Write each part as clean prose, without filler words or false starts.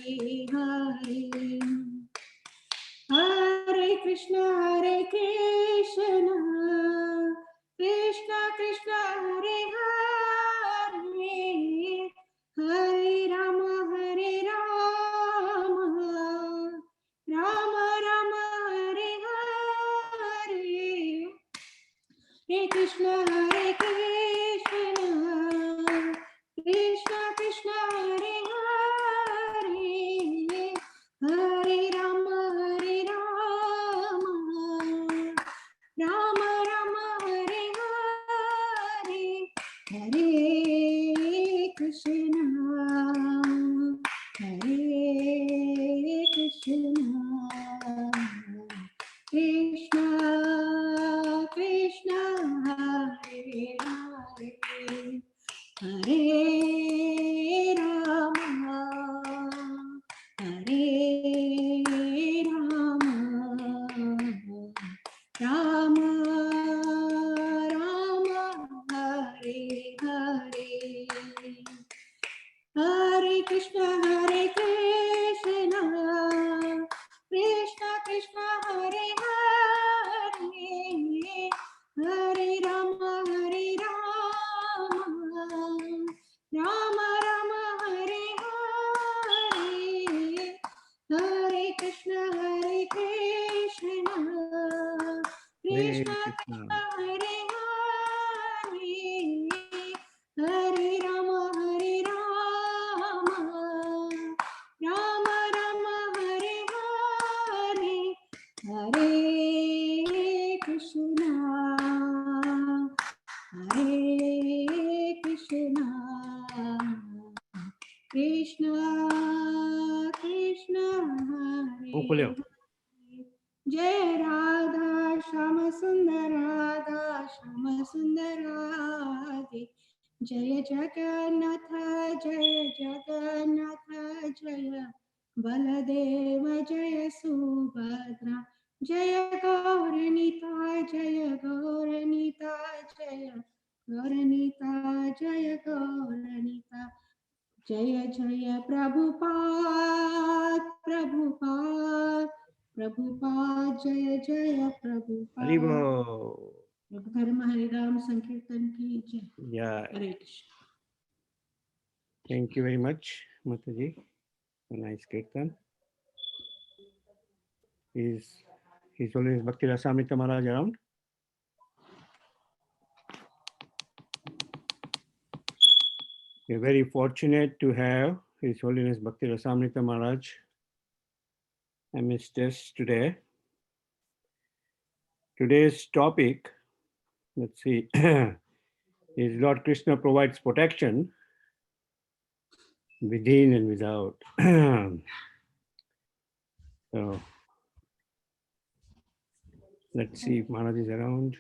Hare Krishna, Krishna Krishna, Hare Hare, Hare Rama, Rama Rama, Hare Hare. Hare Krishna, Krishna Krishna, Hare Hare, Hare Rama, Rama Rama, Hare Hare. Hare Krishna, Krishna Krishna, Hare Hare, Hare Rama, Rama Rama, Hare Hare. Hare Krishna, Krishna Krishna, Hare Hare, Hare Rama, Rama Rama, Hare Hare. Hare Krishna, Krishna Krishna, Hare Hare, Hare Rama, Rama Rama, Hare Hare. Hare Krishna, Krishna Krishna, Hare Hare. Jai Radha Shama Sundar, Radha Shama Sundar Radhe. Jaya Jagannatha, Jaya Jagannatha, Jaya Baladeva, Jaya Subhadra, Jaya Gauranita, Jaya Gauranita, Jaya Gauranita, Jaya Gauranita. Jaya Jaya Prabhupada, Prabhupada, Jaya Jaya Prabhupada. Haribo. Dharma Hari Ram Sankirtan ki jai. Yeah. Hare Krishna. Thank you very much, Mataji. A nice kirtan. Is always Bhakti Rasamrita Maharaj around? We're very fortunate to have His Holiness Bhakti Rasamrita Maharaj amidst us today. Today's topic, let's see, is Lord Krishna provides protection within and without. So, let's see if Maharaj is around.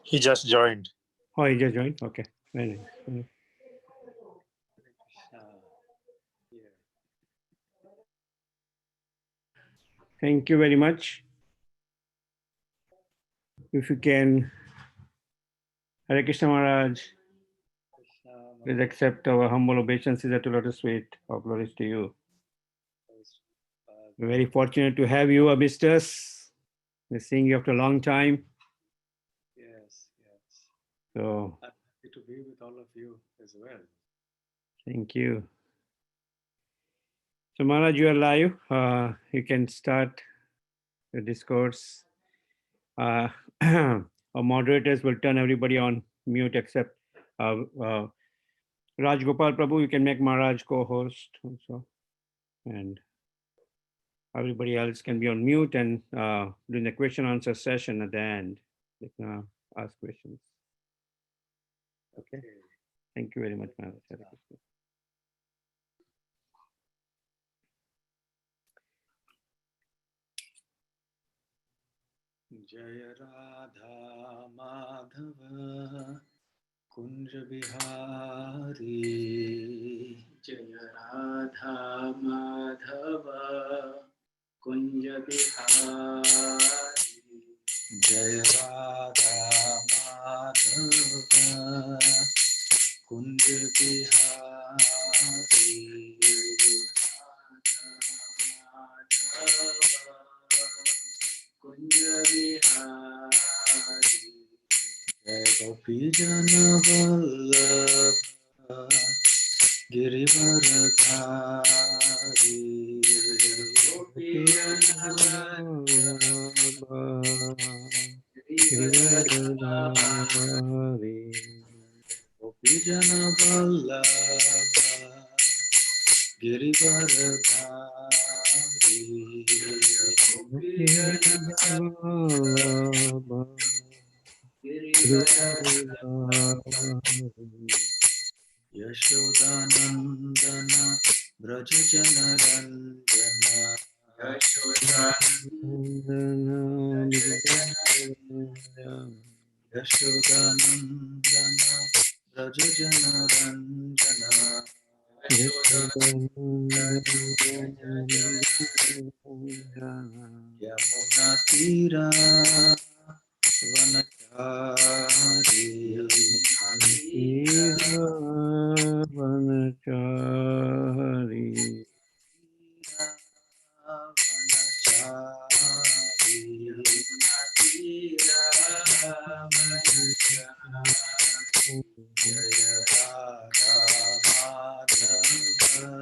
He just joined. Oh, he just joined? Okay, very nice. Thank you very much. If you can, Hare Krishna Maharaj, please accept our humble obeisances at the lotus feet. All glories to you. We're very fortunate to have you amidst us. We're seeing you after a long time. Yes. So, I'm happy to be with all of you as well. Thank you. So Maharaj, you are live. You can start the discourse. Our moderators will turn everybody on mute except Raj Gopal Prabhu. You can make Maharaj co-host also. And everybody else can be on mute, and during the question answer session at the end, they can ask questions. Okay. Thank you very much, Maharaj. Jaya Radha Madhava Kunja Bihari. Jaya Radha Madhava Kunja Bihari. Jaya Radha Jai Gopi Jana Vallabha Girivaradhari Gopi Jana Girivaradhari Gopi Jana Vallabha Girivaradhari Gopi Jana Vallabha Girivaradhari Yashodanandana Braja Jana Ranjana Yashodanandana Braja Jana Ranjana Yamuna Tira Vanachari Vanachari Jaya Radha Madhava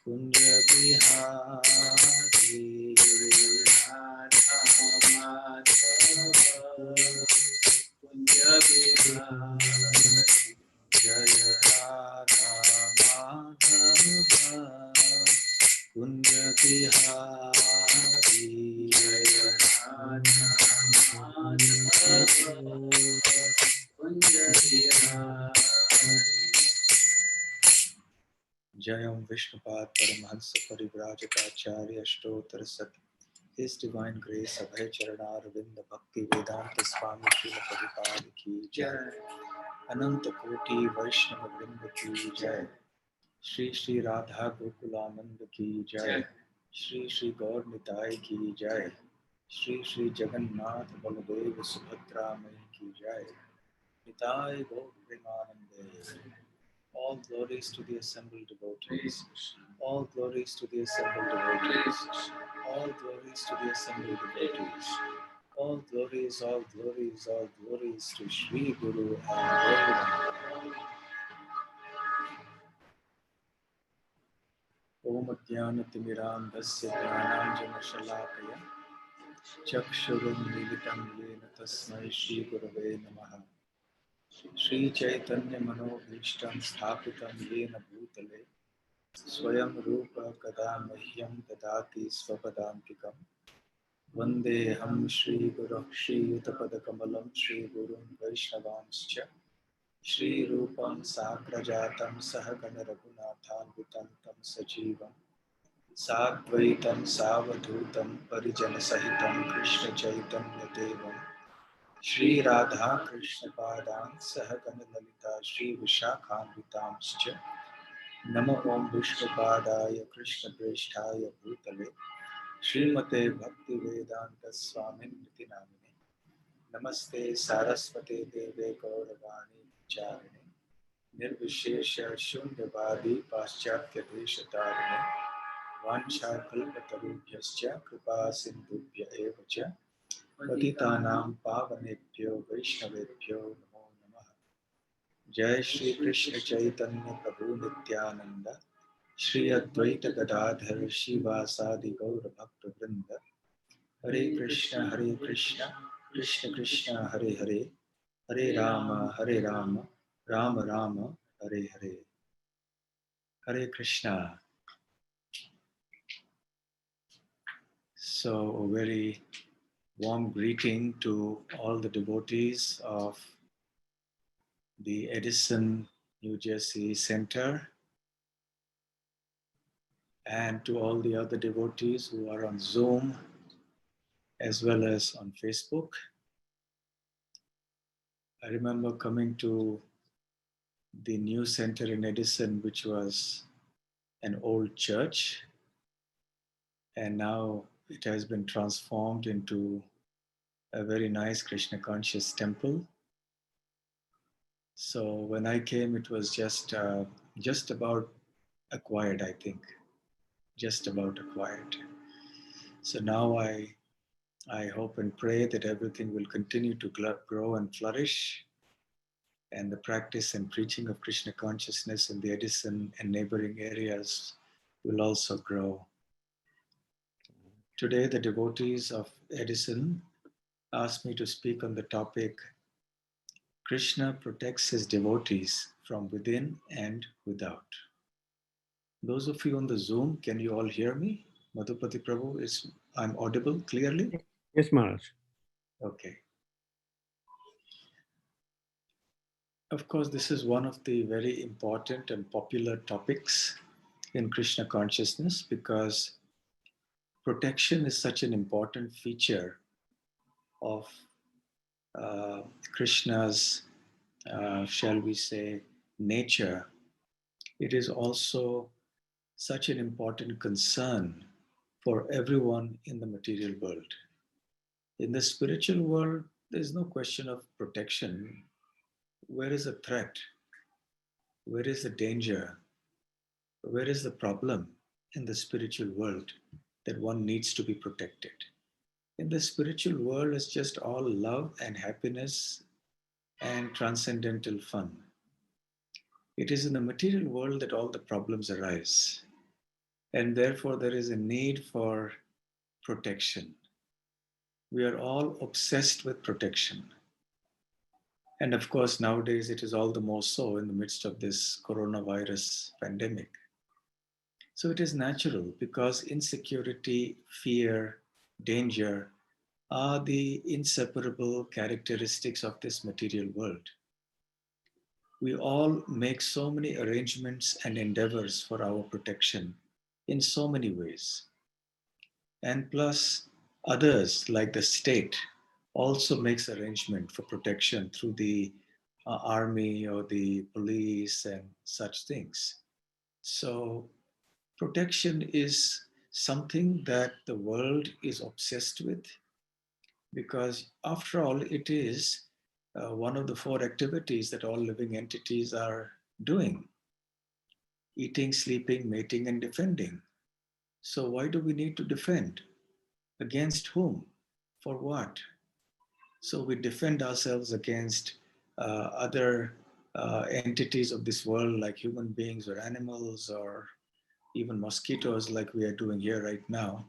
Kunja Bihari Radha Madhava Kunja Bihari Jaya Radha Madhava Kunja Bihari Jaya Radha Madhava Kunja Bihari Jayam Vishnupad Paramahansa Parivrajakacharya Ashtotar Sat His Divine Grace Abhay Charana Ravinda Bhakti Vedanta Swami Srila Prabhupada Ki Jai Ananta Koti Vaishnava Vrinda Ki Jai Shri Shri Radha Gokulananda Ki Jai Shri Shri Gaur Nitai Ki Jai Shri Shri Jagannath Baladev Subhadra Mai Ki Jai Nitai Gaur Premanande. All glories to the assembled devotees. All glories to the assembled devotees. All glories to the assembled devotees. All glories, all glories, all glories to Shri Guru and Gauranga. Om Jnanatimirandhasya Jnananjana Shalakaya Chakshurum Militam Yena Tasmai Shri Gurave Namaha Shri Chaitanya Manobhishtam Sthapitam Yena Bhutale Swayam Rupa Kada Mahyam Dadati Swapadantikam Vandeham Shri Guru Shri Yutapadakamalam Shri Gurun Vaishnavanscha Shri Rupam Sagrajatam Sahagana Raghunathan Tam Sajivam Sadvaitam Savadhutam Parijana Sahitam Krishna Chaitanya Devam Shri Radha Krishna Padan Sahagana Lalita Shri Vishakhanvitamscha Namo Om Vishnupadaya Krishna Presthaya Bhutale Srimate Bhakti Vedanta Swami Niti Namine Namaste Saraswate Deve Gauravani Charine Nirvishesha Shunyavadi Paschatya Deshatarine Vancha Kalpatarubhyascha Kripa Sindhubhya Evacha Patitanam Pavanebhyo Vaishnavebhyo Namo Namaha Jai Shri Krishna Chaitanya Prabhu Nityananda Shri Advaita Gadadhar Shivasadi Gaura Bhakta Vrinda Hare Krishna Krishna Krishna Hare Hare Hare Rama Rama Rama Hare Hare Hare Krishna. So a very warm greeting to all the devotees of the Edison, New Jersey Center and to all the other devotees who are on Zoom as well as on Facebook. I remember coming to the new center in Edison, which was an old church, and now it has been transformed into a very nice Krishna conscious temple. So when I came, it was just about acquired, I think, just about acquired. So now I hope and pray that everything will continue to grow and flourish, and the practice and preaching of Krishna consciousness in the Edison and neighboring areas will also grow. Today, the devotees of Edison asked me to speak on the topic, Krishna protects his devotees from within and without. Those of you on the Zoom, can you all hear me? Madhupati Prabhu, I'm audible clearly? Yes, Maharaj. Okay. Of course, this is one of the very important and popular topics in Krishna consciousness because protection is such an important feature of Krishna's, shall we say, nature. It is also such an important concern for everyone in the material world. In the spiritual world, there is no question of protection. Where is the threat? Where is the danger? Where is the problem in the spiritual world that one needs to be protected? In the spiritual world, it's just all love and happiness and transcendental fun. It is in the material world that all the problems arise. And therefore, there is a need for protection. We are all obsessed with protection. And of course, nowadays, it is all the more so in the midst of this coronavirus pandemic. So it is natural because insecurity, fear, danger are the inseparable characteristics of this material world. We all make so many arrangements and endeavors for our protection in so many ways. And plus, others, like the state, also makes arrangement for protection through the army or the police and such things. So protection is something that the world is obsessed with because, after all, it is one of the four activities that all living entities are doing: eating, sleeping, mating, and defending. So, why do we need to defend? Against whom? For what? So, we defend ourselves against other entities of this world, like human beings or animals or even mosquitoes, like we are doing here right now.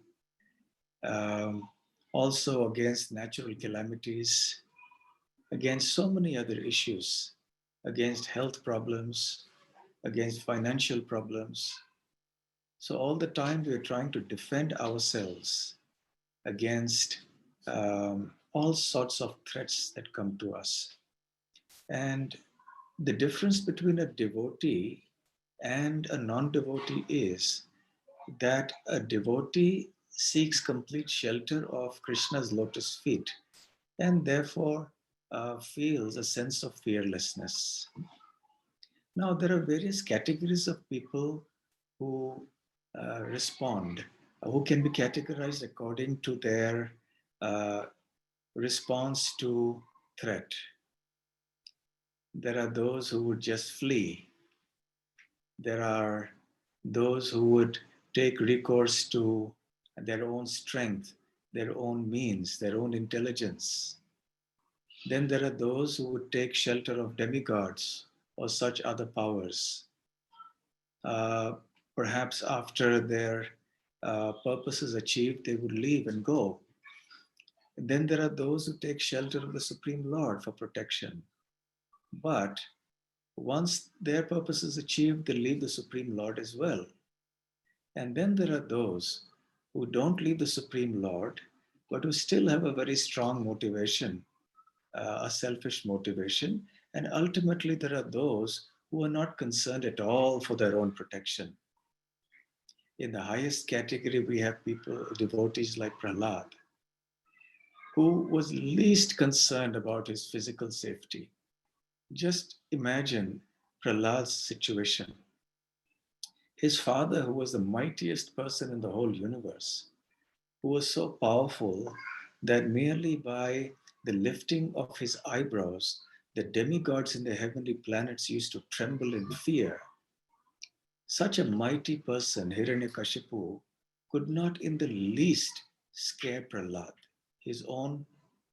Also against natural calamities, against so many other issues, against health problems, against financial problems. So all the time we are trying to defend ourselves against all sorts of threats that come to us. And the difference between a devotee and a non-devotee is that a devotee seeks complete shelter of Krishna's lotus feet and therefore feels a sense of fearlessness. Now, there are various categories of people who respond, who can be categorized according to their response to threat. There are those who would just flee. There are those who would take recourse to their own strength, their own means, their own intelligence. Then there are those who would take shelter of demigods or such other powers. Perhaps after their purpose is achieved, they would leave and go. And then there are those who take shelter of the Supreme Lord for protection. But once their purpose is achieved, they leave the Supreme Lord as well. And then there are those who don't leave the Supreme Lord, but who still have a very strong motivation, a selfish motivation. And ultimately, there are those who are not concerned at all for their own protection. In the highest category, we have people, devotees like Prahlad, who was least concerned about his physical safety. Just imagine Prahlad's situation. His father, who was the mightiest person in the whole universe, who was so powerful that merely by the lifting of his eyebrows, the demigods in the heavenly planets used to tremble in fear. Such a mighty person, Hiranyakashipu, could not in the least scare Prahlad, his own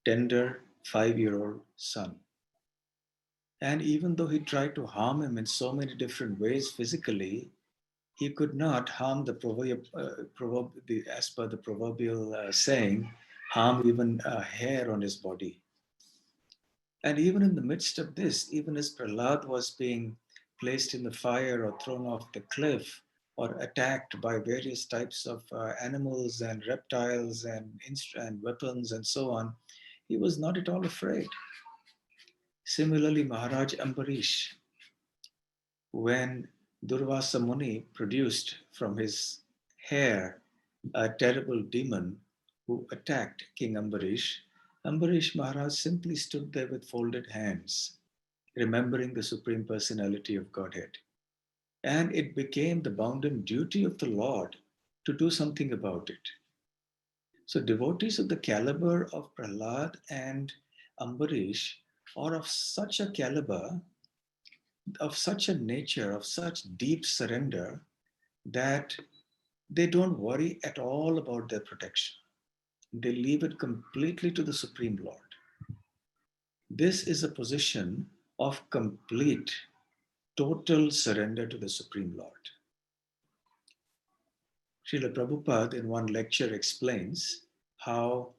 tender 5-year-old son. And even though he tried to harm him in so many different ways physically, he could not harm as per the proverbial saying, harm even a hair on his body. And even in the midst of this, even as Prahlad was being placed in the fire or thrown off the cliff or attacked by various types of animals and reptiles and weapons and so on, he was not at all afraid. Similarly, Maharaj Ambarish, when Durvasa Muni produced from his hair a terrible demon who attacked King Ambarish, Ambarish Maharaj simply stood there with folded hands, remembering the Supreme Personality of Godhead. And it became the bounden duty of the Lord to do something about it. So devotees of the caliber of Prahlad and Ambarish are of such a caliber, of such a nature, of such deep surrender that they don't worry at all about their protection. They leave it completely to the Supreme Lord. This is a position of complete, total surrender to the Supreme Lord. Srila Prabhupada in one lecture explains how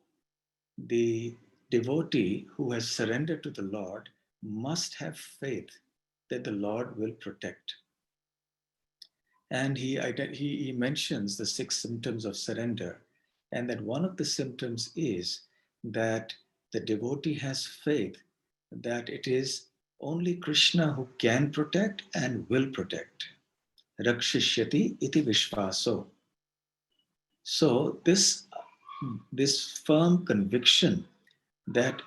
the devotee who has surrendered to the Lord must have faith that the Lord will protect. And he mentions the 6 symptoms of surrender, and that one of the symptoms is that the devotee has faith that it is only Krishna who can protect and will protect. Rakshishyati iti vishvaso. So this firm conviction that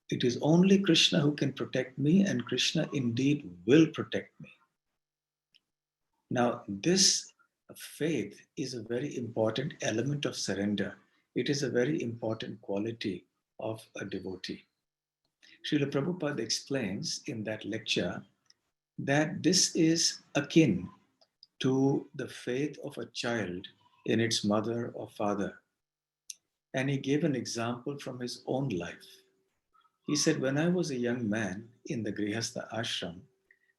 it is only Krishna who can protect me and Krishna indeed will protect me. Now, this faith is a very important element of surrender. It is a very important quality of a devotee. Srila Prabhupada explains in that lecture that this is akin to the faith of a child in its mother or father. And he gave an example from his own life. He said, when I was a young man in the Grihastha ashram,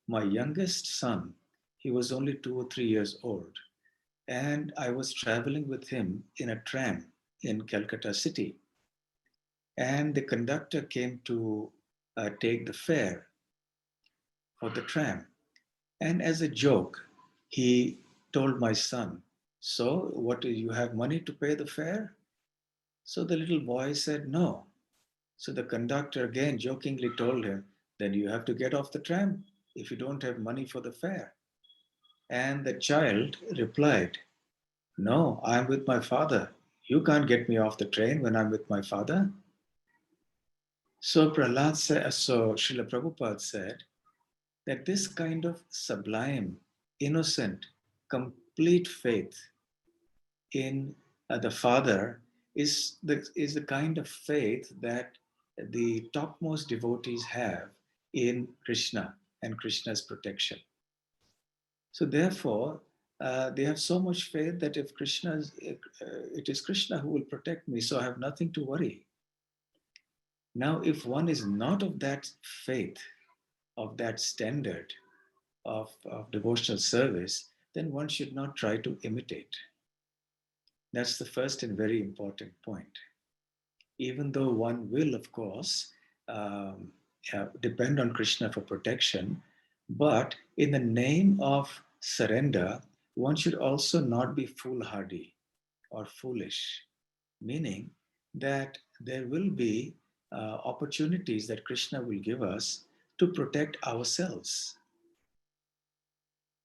my youngest son, he was only 2 or 3 years old, and I was traveling with him in a tram in Calcutta city. And the conductor came to take the fare for the tram. And as a joke, he told my son, so what, do you have money to pay the fare? So the little boy said, no. So the conductor again jokingly told him, then you have to get off the tram if you don't have money for the fare. And the child replied, no, I'm with my father. You can't get me off the train when I'm with my father. So Srila Prabhupada said that this kind of sublime, innocent, complete faith in the Father is the kind of faith that the topmost devotees have in Krishna and Krishna's protection. So therefore, they have so much faith that if it is Krishna who will protect me, so I have nothing to worry. Now, if one is not of that faith, of that standard of devotional service, then one should not try to imitate. That's the first and very important point. Even though one will, of course, depend on Krishna for protection, but in the name of surrender, one should also not be foolhardy or foolish, meaning that there will be opportunities that Krishna will give us to protect ourselves.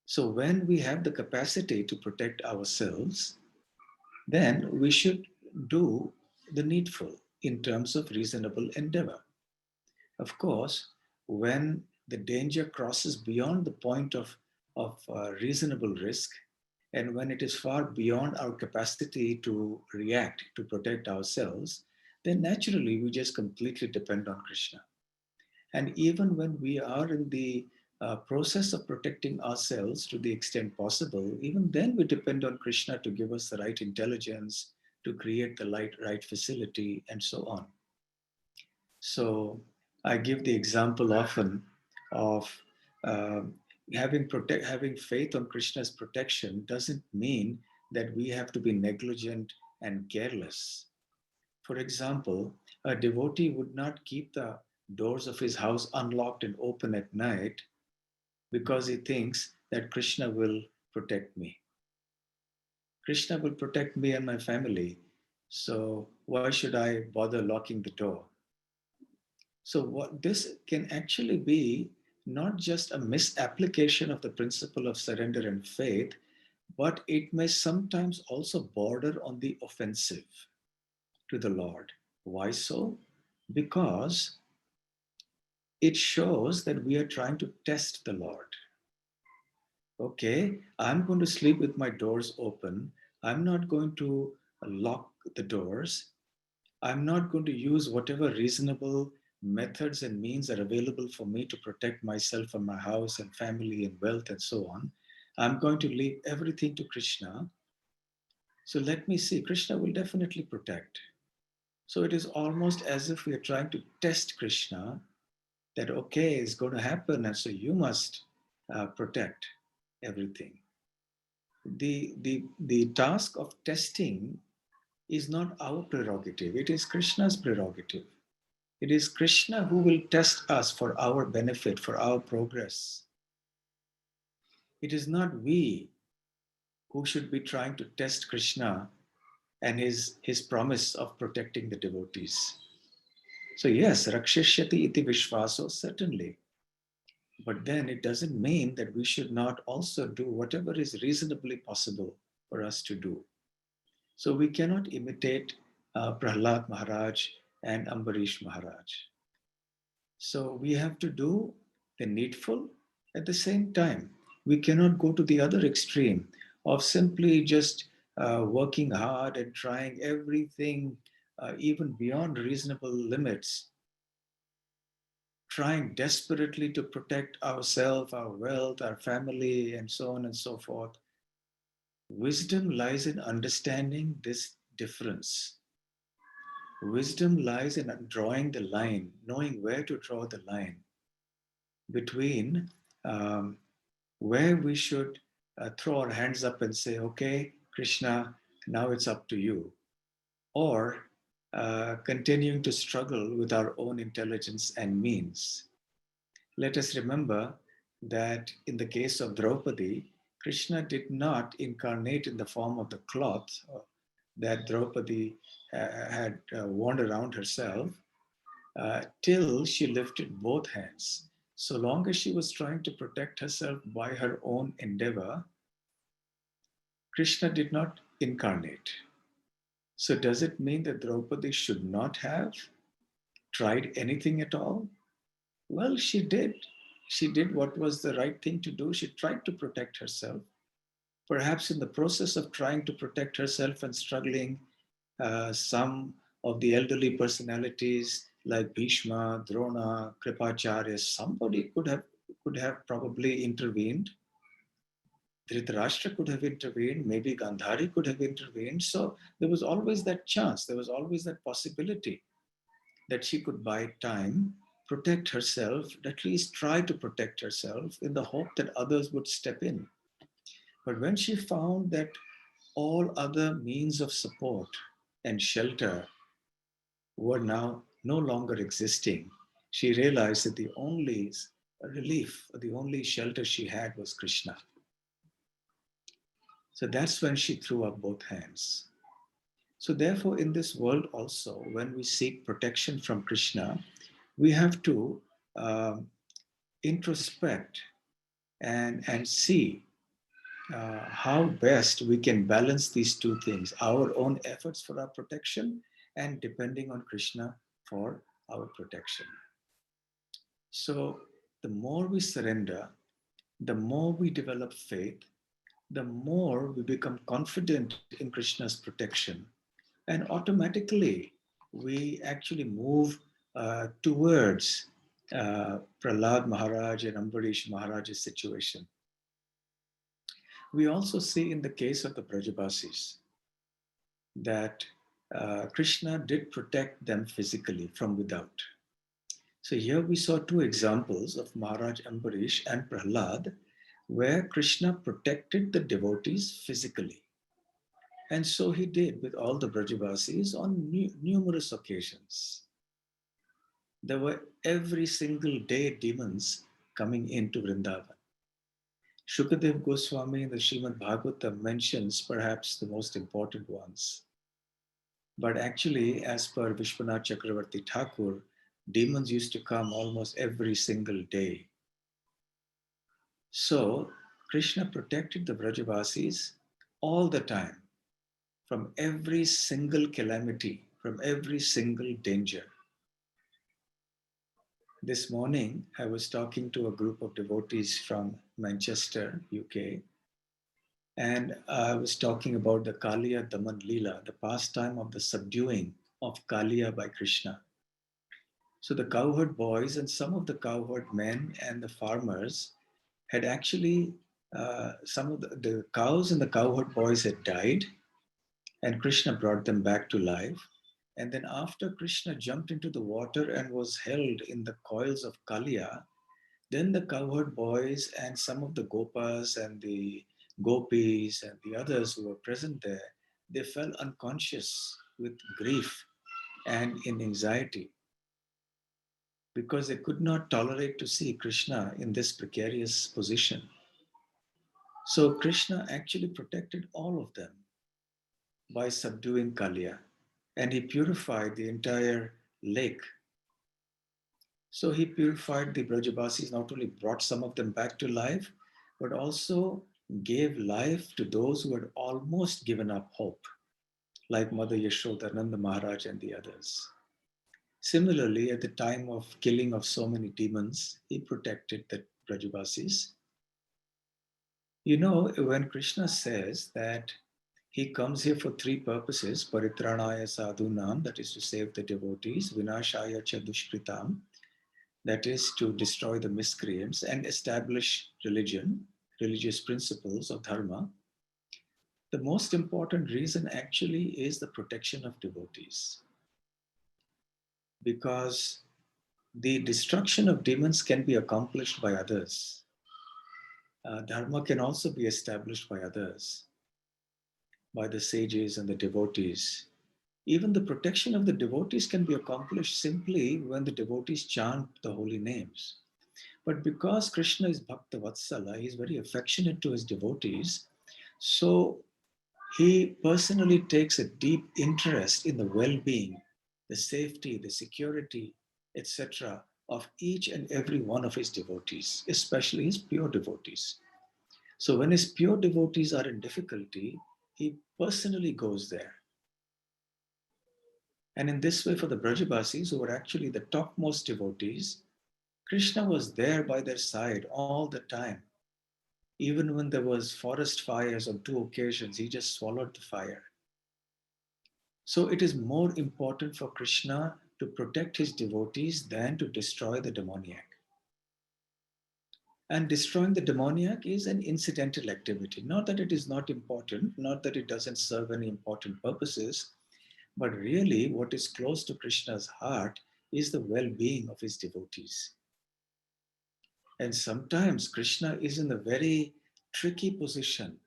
So when we have the capacity to protect ourselves, then we should do the needful in terms of reasonable endeavor. Of course, when the danger crosses beyond the point of reasonable risk, and when it is far beyond our capacity to react, to protect ourselves, then naturally we just completely depend on Krishna. And even when we are in the process of protecting ourselves to the extent possible, even then we depend on Krishna to give us the right intelligence, to create the right facility, and so on. So I give the example often of having faith on Krishna's protection doesn't mean that we have to be negligent and careless. For example, a devotee would not keep the doors of his house unlocked and open at night because he thinks that Krishna will protect me. Krishna will protect me and my family. So why should I bother locking the door? So what this can actually be not just a misapplication of the principle of surrender and faith, but it may sometimes also border on the offensive to the Lord. Why so? Because it shows that we are trying to test the Lord. Okay, I'm going to sleep with my doors open. I'm not going to lock the doors. I'm not going to use whatever reasonable methods and means are available for me to protect myself and my house and family and wealth and so on. I'm going to leave everything to Krishna. So let me see, Krishna will definitely protect. So it is almost as if we are trying to test Krishna that, okay, it's going to happen, and so you must protect everything. The task of testing is not our prerogative, it is Krishna's prerogative. It is Krishna who will test us for our benefit, for our progress. It is not we who should be trying to test Krishna and his promise of protecting the devotees. So yes, Rakshishyati iti Vishvaso, certainly. But then it doesn't mean that we should not also do whatever is reasonably possible for us to do. So we cannot imitate Prahlad Maharaj and Ambarish Maharaj. So we have to do the needful at the same time. We cannot go to the other extreme of simply just working hard and trying everything, even beyond reasonable limits, trying desperately to protect ourselves, our wealth, our family, and so on and so forth. Wisdom lies in understanding this difference. Wisdom lies in drawing the line, knowing where to draw the line between where we should throw our hands up and say, okay, Krishna, now it's up to you. Or continuing to struggle with our own intelligence and means. Let us remember that in the case of Draupadi, Krishna did not incarnate in the form of the cloth that Draupadi had worn around herself till she lifted both hands. So long as she was trying to protect herself by her own endeavor, Krishna did not incarnate. So does it mean that Draupadi should not have tried anything at all? Well, she did. She did what was the right thing to do. She tried to protect herself. Perhaps in the process of trying to protect herself and struggling, some of the elderly personalities like Bhishma, Drona, Kripacharya, somebody could have probably intervened. Dhritarashtra could have intervened, maybe Gandhari could have intervened. So there was always that chance, there was always that possibility that she could buy time, protect herself, at least try to protect herself in the hope that others would step in. But when she found that all other means of support and shelter were now no longer existing, she realized that the only relief, the only shelter she had was Krishna. So that's when she threw up both hands. So therefore, in this world also, when we seek protection from Krishna, we have to introspect and see how best we can balance these two things, our own efforts for our protection and depending on Krishna for our protection. So the more we surrender, the more we develop faith, the more we become confident in Krishna's protection, and automatically we actually move towards Prahlad Maharaj and Ambarish Maharaj's situation. We also see in the case of the Brajabasis that Krishna did protect them physically from without. So here we saw two examples of Maharaj Ambarish and Prahlad, where Krishna protected the devotees physically. And so he did with all the Brajabasis on numerous occasions. There were every single day demons coming into Vrindavan. Shukadev Goswami in the Srimad Bhagavatam mentions perhaps the most important ones. But actually, as per Vishwanath Chakravarti Thakur, demons used to come almost every single day. So, Krishna protected the Vrajavasis all the time from every single calamity, from every single danger. This morning, I was talking to a group of devotees from Manchester, UK, and I was talking about the Kaliya Daman Leela, the pastime of the subduing of Kaliya by Krishna. So the cowherd boys and some of the cowherd men and the farmers had actually, some of the cows and the cowherd boys had died, and Krishna brought them back to life. And then after Krishna jumped into the water and was held in the coils of Kaliya, then the cowherd boys and some of the gopas and the gopis and the others who were present there, they fell unconscious with grief and in anxiety because they could not tolerate to see Krishna in this precarious position. So Krishna actually protected all of them by subduing Kaliya, and he purified the entire lake. So he purified the Brajabasis, not only brought some of them back to life, but also gave life to those who had almost given up hope, like Mother Yashoda, Nanda Maharaj, and the others. Similarly, at the time of killing of so many demons, he protected the Brajabasis. You know, when Krishna says that he comes here for three purposes, Paritranaya Sadhunam, that is to save the devotees, Vinashaya Cha Dushkritam, that is to destroy the miscreants and establish religion, religious principles of dharma. The most important reason actually is the protection of devotees. Because the destruction of demons can be accomplished by others. Dharma can also be established by others, by the sages and the devotees. Even the protection of the devotees can be accomplished simply when the devotees chant the holy names. But because Krishna is Bhakta Vatsala, he is very affectionate to his devotees, so he personally takes a deep interest in the well-being, the safety, the security, etc. of each and every one of his devotees, especially his pure devotees. So when his pure devotees are in difficulty, he personally goes there. And in this way, for the Brajabasis, who were actually the topmost devotees, Krishna was there by their side all the time. Even when there was forest fires on 2 occasions, he just swallowed the fire. So it is more important for Krishna to protect his devotees than to destroy the demoniac. And destroying the demoniac is an incidental activity. Not that it is not important, not that it doesn't serve any important purposes, but really what is close to Krishna's heart is the well-being of his devotees. And sometimes Krishna is in a very tricky position,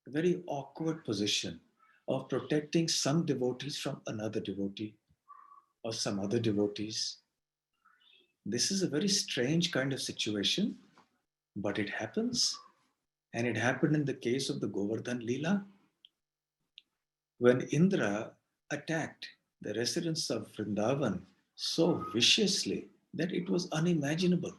a very awkward position of protecting some devotees from another devotee or some other devotees. This is a very strange kind of situation, but it happens. And it happened in the case of the Govardhan Leela, when Indra attacked the residents of Vrindavan so viciously that it was unimaginable.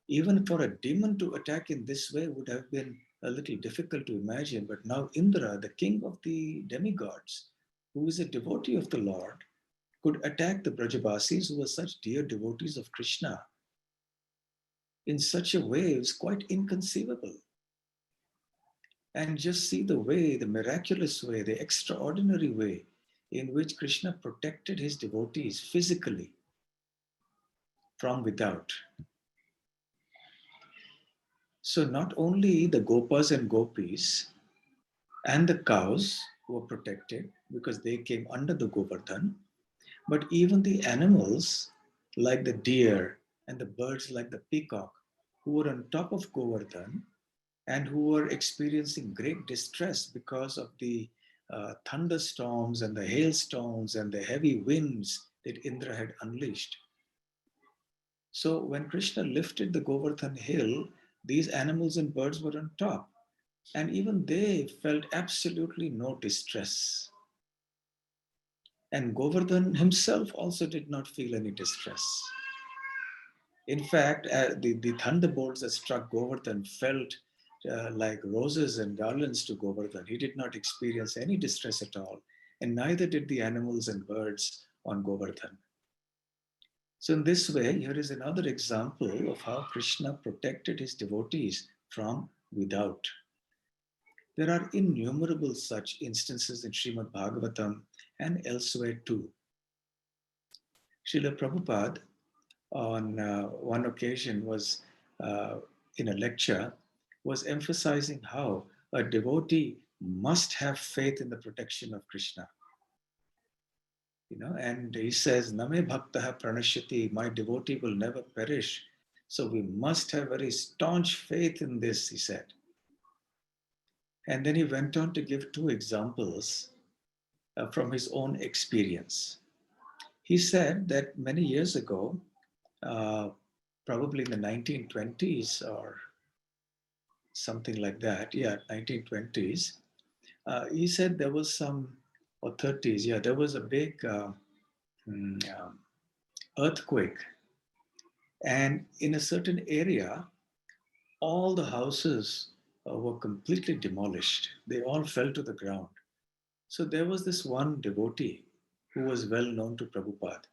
Even for a demon to attack in this way would have been a little difficult to imagine. But now Indra, the king of the demigods, who is a devotee of the Lord, could attack the Brajabasis, who were such dear devotees of Krishna, in such a way. It was quite inconceivable. And just see the way, the miraculous way, the extraordinary way in which Krishna protected his devotees physically. from without. So not only the gopas and gopis and the cows were protected because they came under the Govardhan, but even the animals like the deer and the birds like the peacock who were on top of Govardhan and who were experiencing great distress because of the thunderstorms and the hailstones and the heavy winds that Indra had unleashed. So when Krishna lifted the Govardhan hill, these animals and birds were on top, and even they felt absolutely no distress. And Govardhan himself also did not feel any distress. In fact, the thunderbolts that struck Govardhan felt like roses and garlands to Govardhan. He did not experience any distress at all, and neither did the animals and birds on Govardhan. So, in this way, here is another example of how Krishna protected his devotees from without. There are innumerable such instances in Srimad Bhagavatam and elsewhere too. Srila Prabhupada, on one occasion, was in a lecture, was emphasizing how a devotee must have faith in the protection of Krishna. And he says, Name bhaktaha pranashyati, my devotee will never perish. So we must have very staunch faith in this, he said. And then he went on to give two examples from his own experience. He said that many years ago, probably in the 1920s or something like that, 1920s, he said there was some, or 30s, there was a big earthquake. And in a certain area, all the houses were completely demolished. They all fell to the ground. So there was this one devotee who was well known to Prabhupada.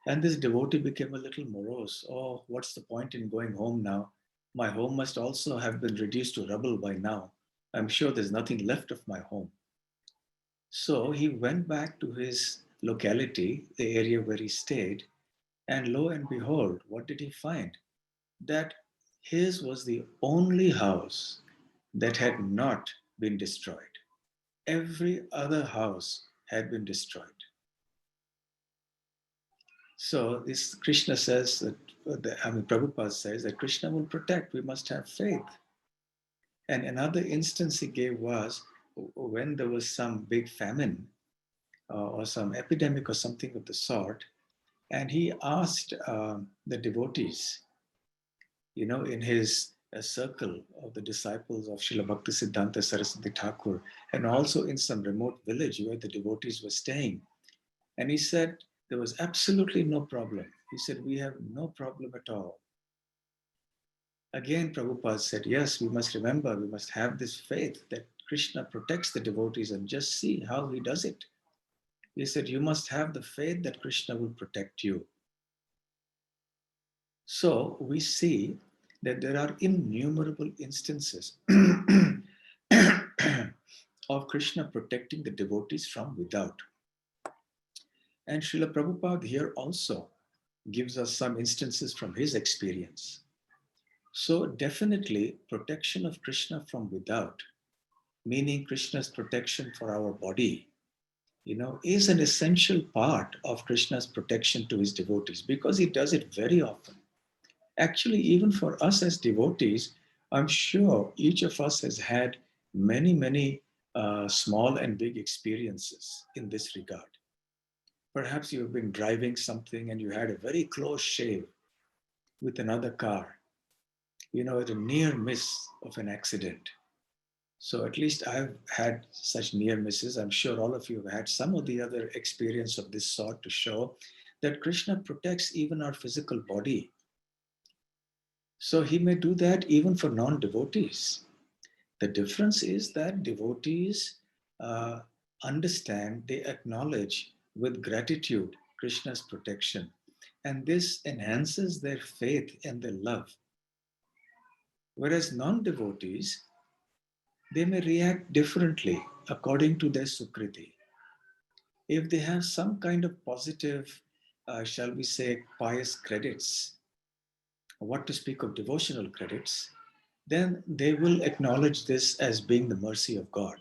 And this devotee became a little morose. Oh, what's the point in going home now? My home must also have been reduced to rubble by now. I'm sure there's nothing left of my home. So he went back to his locality, the area where he stayed, and lo and behold, what did he find? That his was the only house that had not been destroyed. Every other house had been destroyed. So this Krishna says that, Prabhupada says that Krishna will protect, we must have faith. And another instance he gave was when there was some big famine or some epidemic or something of the sort, and he asked the devotees, in his circle of the disciples of Srila Bhakti Siddhanta Saraswati Thakur, and also in some remote village where the devotees were staying. And he said, there was absolutely no problem. He said, we have no problem at all. Again, Prabhupada said, yes, we must remember, we must have this faith that Krishna protects the devotees, and just see how he does it. He said, you must have the faith that Krishna will protect you. So we see that there are innumerable instances of Krishna protecting the devotees from without. And Srila Prabhupada here also gives us some instances from his experience. So definitely protection of Krishna from without, meaning Krishna's protection for our body, is an essential part of Krishna's protection to his devotees, because he does it very often. Actually, even for us as devotees, I'm sure each of us has had many, many small and big experiences in this regard. Perhaps you've been driving something and you had a very close shave with another car, at a near miss of an accident. So at least I've had such near misses. I'm sure all of you have had some of the other experience of this sort to show that Krishna protects even our physical body. So he may do that even for non-devotees. The difference is that devotees understand, they acknowledge with gratitude Krishna's protection. And this enhances their faith and their love. Whereas non-devotees, they may react differently according to their sukriti. If they have some kind of positive, shall we say, pious credits, what to speak of devotional credits, then they will acknowledge this as being the mercy of God.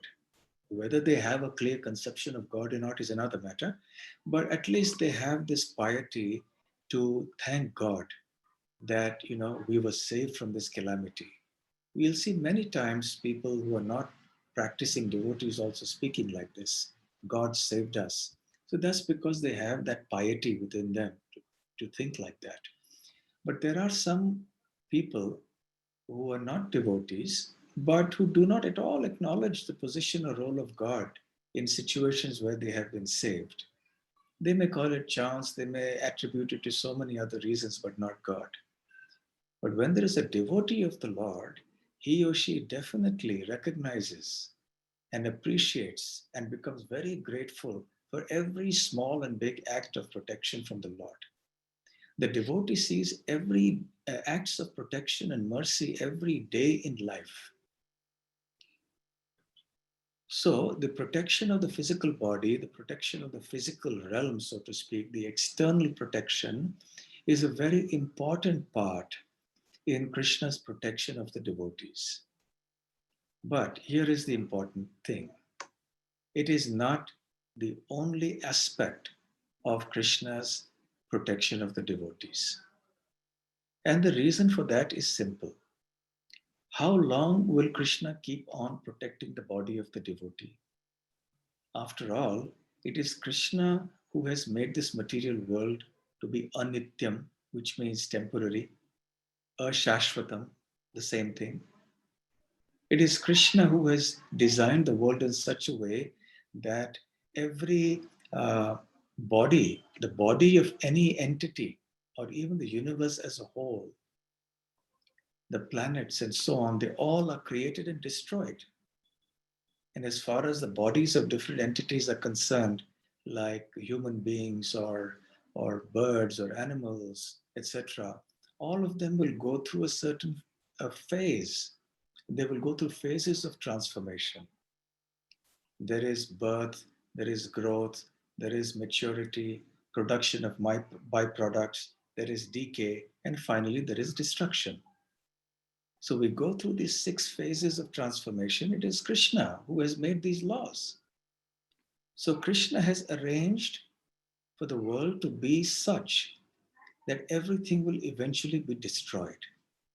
Whether they have a clear conception of God or not is another matter, but at least they have this piety to thank God that, we were saved from this calamity. We'll see many times people who are not practicing devotees also speaking like this. God saved us. So that's because they have that piety within them to think like that. But there are some people who are not devotees, but who do not at all acknowledge the position or role of God in situations where they have been saved. They may call it chance, they may attribute it to so many other reasons, but not God. But when there is a devotee of the Lord, he or she definitely recognizes and appreciates and becomes very grateful for every small and big act of protection from the Lord. The devotee sees every acts of protection and mercy every day in life. So the protection of the physical body, the protection of the physical realm, so to speak, the external protection is a very important part in Krishna's protection of the devotees. But here is the important thing. It is not the only aspect of Krishna's protection of the devotees. And the reason for that is simple. How long will Krishna keep on protecting the body of the devotee? After all, it is Krishna who has made this material world to be anityam, which means temporary, ashashvatam, the same thing. It is Krishna who has designed the world in such a way that every body, the body of any entity, or even the universe as a whole, the planets and so on, they all are created and destroyed. And as far as the bodies of different entities are concerned, like human beings or birds or animals, etc., all of them will go through a certain phase. They will go through phases of transformation. There is birth, there is growth, there is maturity, production of byproducts, there is decay, and finally there is destruction. So we go through these 6 phases of transformation. It is Krishna who has made these laws. So Krishna has arranged for the world to be such that everything will eventually be destroyed.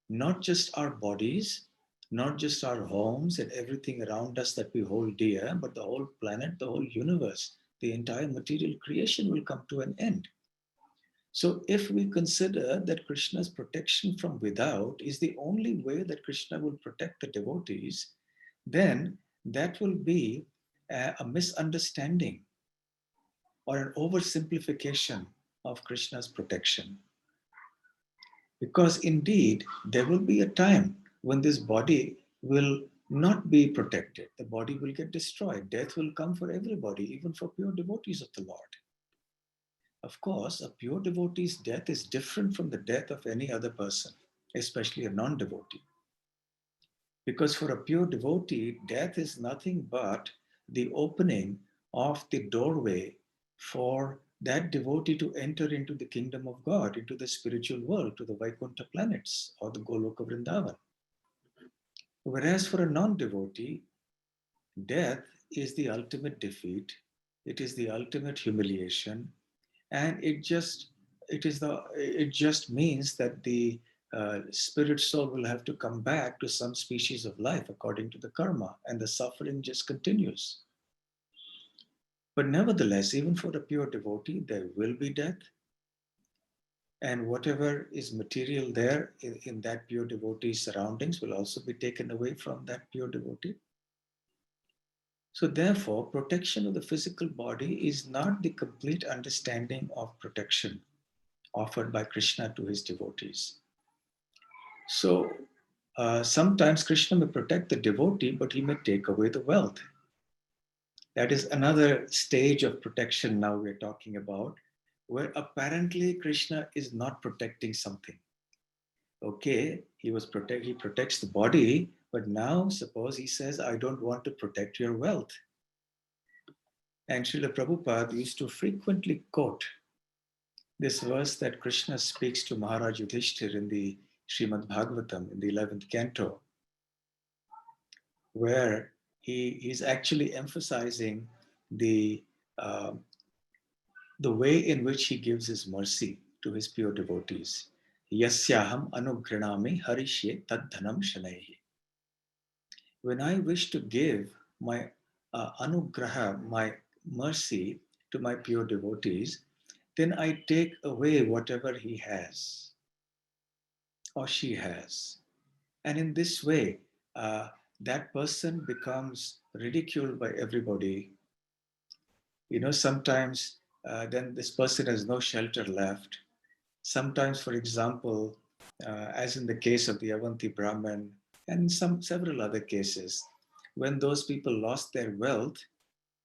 Not just our bodies, not just our homes and everything around us that we hold dear, but the whole planet, the whole universe, the entire material creation will come to an end. So if we consider that Krishna's protection from without is the only way that Krishna will protect the devotees, then that will be a misunderstanding or an oversimplification of Krishna's protection. Because indeed, there will be a time when this body will not be protected. The body will get destroyed. Death will come for everybody, even for pure devotees of the Lord. Of course, a pure devotee's death is different from the death of any other person, especially a non-devotee. Because for a pure devotee, death is nothing but the opening of the doorway for that devotee to enter into the kingdom of God, into the spiritual world, to the Vaikuntha planets or the Goloka Vrindavan. Whereas for a non-devotee, death is the ultimate defeat, it is the ultimate humiliation, and it just means that the spirit soul will have to come back to some species of life according to the karma, and the suffering just continues. But nevertheless, even for a pure devotee, there will be death, and whatever is material there in that pure devotee's surroundings will also be taken away from that pure devotee. So therefore, protection of the physical body is not the complete understanding of protection offered by Krishna to his devotees. So sometimes Krishna may protect the devotee, but he may take away the wealth. That is another stage of protection now we're talking about, where apparently Krishna is not protecting something. Okay, he protects the body, but now suppose he says, I don't want to protect your wealth. And Srila Prabhupada used to frequently quote this verse that Krishna speaks to Maharaj Yudhishthir in the Srimad Bhagavatam in the 11th canto, where he's actually emphasizing the way in which he gives his mercy to his pure devotees. Yasyaham anugranami harishye tadhanam shanaihi. When I wish to give my anugraha, my mercy to my pure devotees, then I take away whatever he has or she has. And in this way, that person becomes ridiculed by everybody. Sometimes then this person has no shelter left. Sometimes, for example, as in the case of the Avanti Brahmin and several other cases, when those people lost their wealth,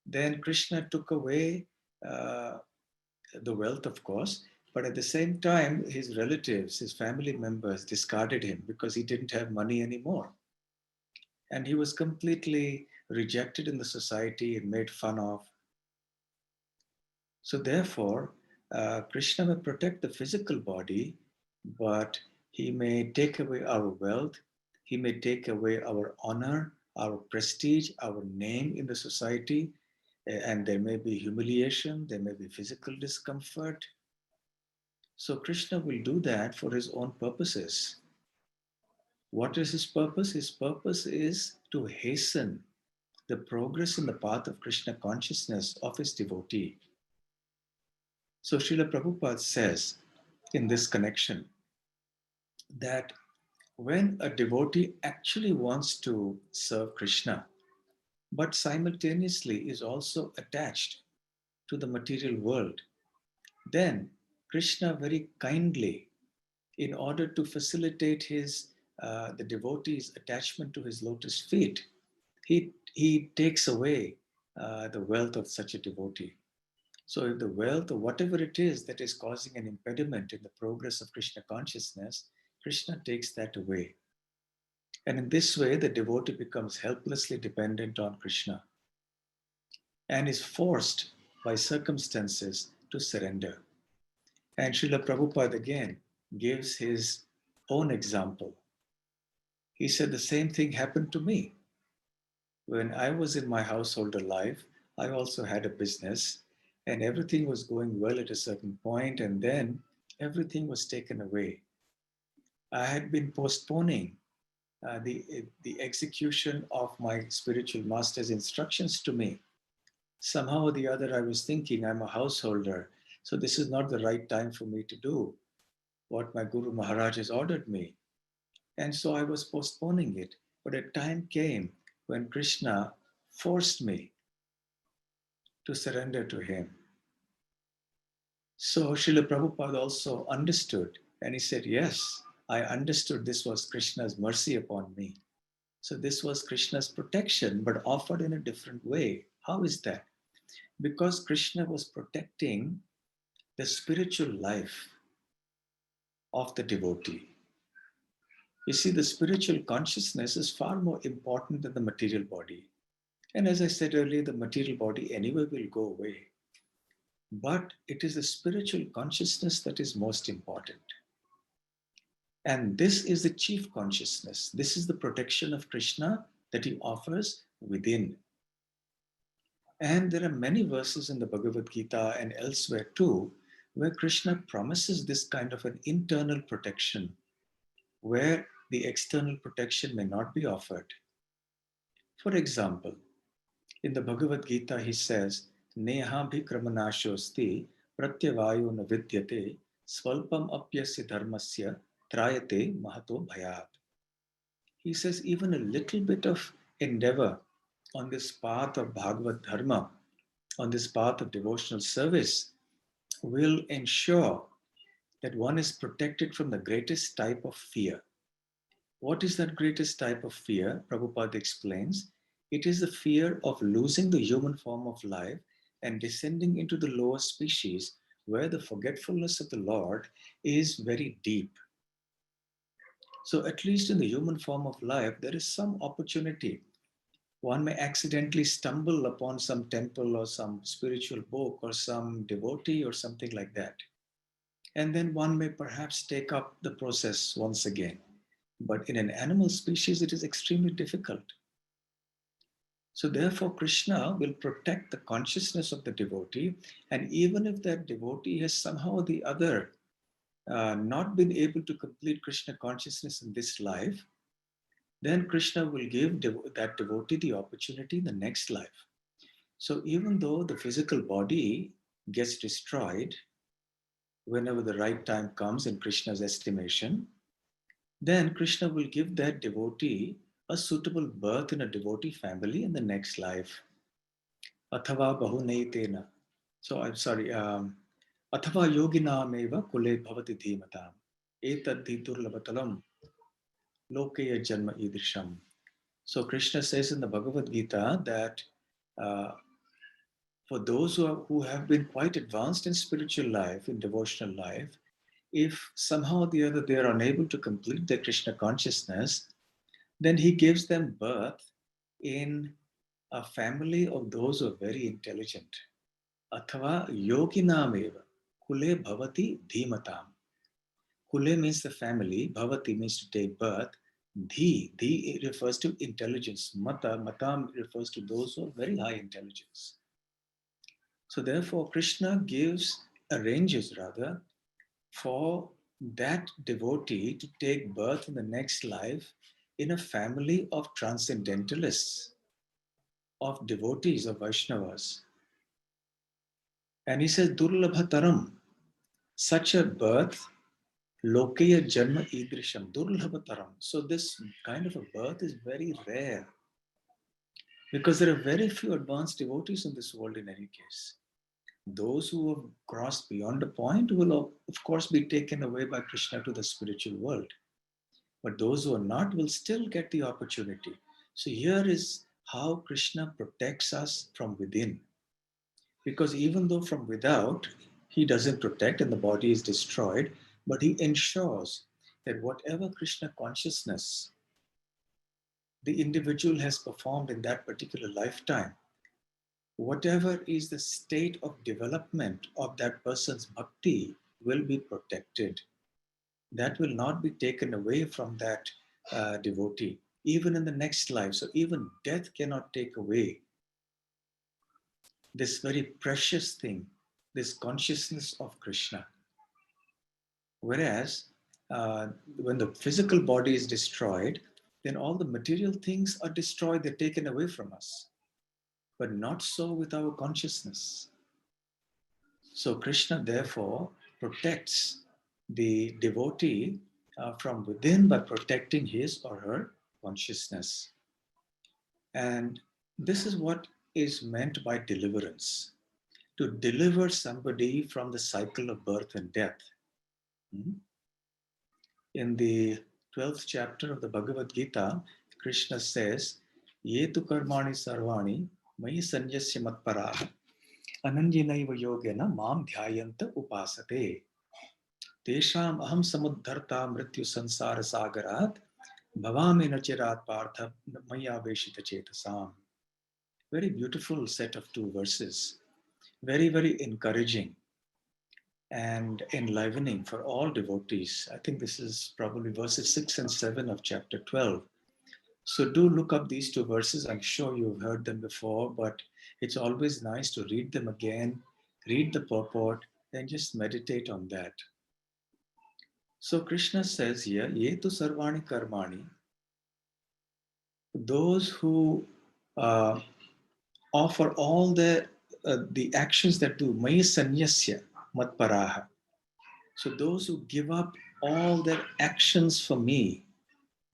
then Krishna took away the wealth, of course, but at the same time, his relatives, his family members discarded him because he didn't have money anymore. And he was completely rejected in the society and made fun of. So therefore, Krishna may protect the physical body, but he may take away our wealth, he may take away our honor, our prestige, our name in the society, and there may be humiliation, there may be physical discomfort. So Krishna will do that for his own purposes. What is his purpose? His purpose is to hasten the progress in the path of Krishna consciousness of his devotee. So Srila Prabhupada says in this connection that when a devotee actually wants to serve Krishna, but simultaneously is also attached to the material world, then Krishna very kindly, in order to facilitate the devotee's attachment to his lotus feet, he takes away the wealth of such a devotee. So if the wealth or whatever it is that is causing an impediment in the progress of Krishna consciousness, Krishna takes that away. And in this way, the devotee becomes helplessly dependent on Krishna and is forced by circumstances to surrender. And Srila Prabhupada again gives his own example. He said the same thing happened to me. When I was in my householder life, I also had a business and everything was going well at a certain point, and then everything was taken away. I had been postponing the execution of my spiritual master's instructions to me. Somehow or the other, I was thinking, I'm a householder, so this is not the right time for me to do what my Guru Maharaj has ordered me. And so I was postponing it. But a time came when Krishna forced me to surrender to him. So Srila Prabhupada also understood, and he said, yes, I understood this was Krishna's mercy upon me. So this was Krishna's protection, but offered in a different way. How is that? Because Krishna was protecting the spiritual life of the devotee. You see, the spiritual consciousness is far more important than the material body. And as I said earlier, the material body anyway will go away. But it is the spiritual consciousness that is most important. And this is the chief consciousness. This is the protection of Krishna that he offers within. And there are many verses in the Bhagavad Gita and elsewhere too, where Krishna promises this kind of an internal protection, where the external protection may not be offered. For example, in the Bhagavad Gita, he says, Neha bhikramanashosti pratyavayo na vidyate swalpam apyasya dharmasya trayate mahato bhayat. He says, even a little bit of endeavor on this path of Bhagavad Dharma, on this path of devotional service, will ensure that one is protected from the greatest type of fear. What is that greatest type of fear? Prabhupada explains. It is the fear of losing the human form of life and descending into the lower species where the forgetfulness of the Lord is very deep. So at least in the human form of life, there is some opportunity. One may accidentally stumble upon some temple or some spiritual book or some devotee or something like that. and then one may perhaps take up the process once again. But in an animal species, it is extremely difficult. So therefore, Krishna will protect the consciousness of the devotee. And even if that devotee has somehow or the other not been able to complete Krishna consciousness in this life, then Krishna will give that devotee the opportunity in the next life. So even though the physical body gets destroyed whenever the right time comes in Krishna's estimation, then Krishna will give that devotee a suitable birth in a devotee family in the next life. Athava bahunaitena. So I'm sorry. Athava yoginameva kule bhavati dhimatam. Etadhi durlabatalam lokeya janma idrisham. So Krishna says in the Bhagavad Gita that for those who have been quite advanced in spiritual life, in devotional life, if somehow or the other they are unable to complete their Krishna consciousness, then he gives them birth in a family of those who are very intelligent. Athava yoginameva kule bhavati dhimatam. Kule means the family, bhavati means to take birth. Dhi refers to intelligence. Matam refers to those who are very high intelligence. So therefore, Krishna arranges for that devotee to take birth in the next life in a family of transcendentalists, of devotees, of Vaishnavas. And he says, Durlabhataram, such a birth, Lokeya Janma Idrisham, Durlabhataram. So this kind of a birth is very rare because there are very few advanced devotees in this world in any case. Those who have crossed beyond a point will, of course, be taken away by Krishna to the spiritual world. But those who are not will still get the opportunity. So here is how Krishna protects us from within. Because even though from without, he doesn't protect and the body is destroyed, but he ensures that whatever Krishna consciousness the individual has performed in that particular lifetime, whatever is the state of development of that person's bhakti will be protected. That will not be taken away from that devotee, even in the next life. So even death cannot take away this very precious thing, this consciousness of Krishna. Whereas when the physical body is destroyed, then all the material things are destroyed, they're taken away from us. But not so with our consciousness. So Krishna therefore protects the devotee from within by protecting his or her consciousness. And this is what is meant by deliverance, to deliver somebody from the cycle of birth and death. In the 12th chapter of the Bhagavad Gita, Krishna says, Yetu karmani sarvani mayi sanyasya matparaha ananyanaiva yogena mam dhyayanta upasate. Tesham aham samuddharta mrityu sansara sagarat bhavami nachirat partha maya veshita chetasam. Very beautiful set of two verses. Very, very encouraging and enlivening for all devotees. I think this is probably verses 6 and 7 of chapter 12. So do look up these two verses. I'm sure you've heard them before, but it's always nice to read them again, read the purport, and just meditate on that. So Krishna says here, Yetu sarvani karmani, those who offer all the actions that do, maya sanyasya matparaha. So those who give up all their actions for me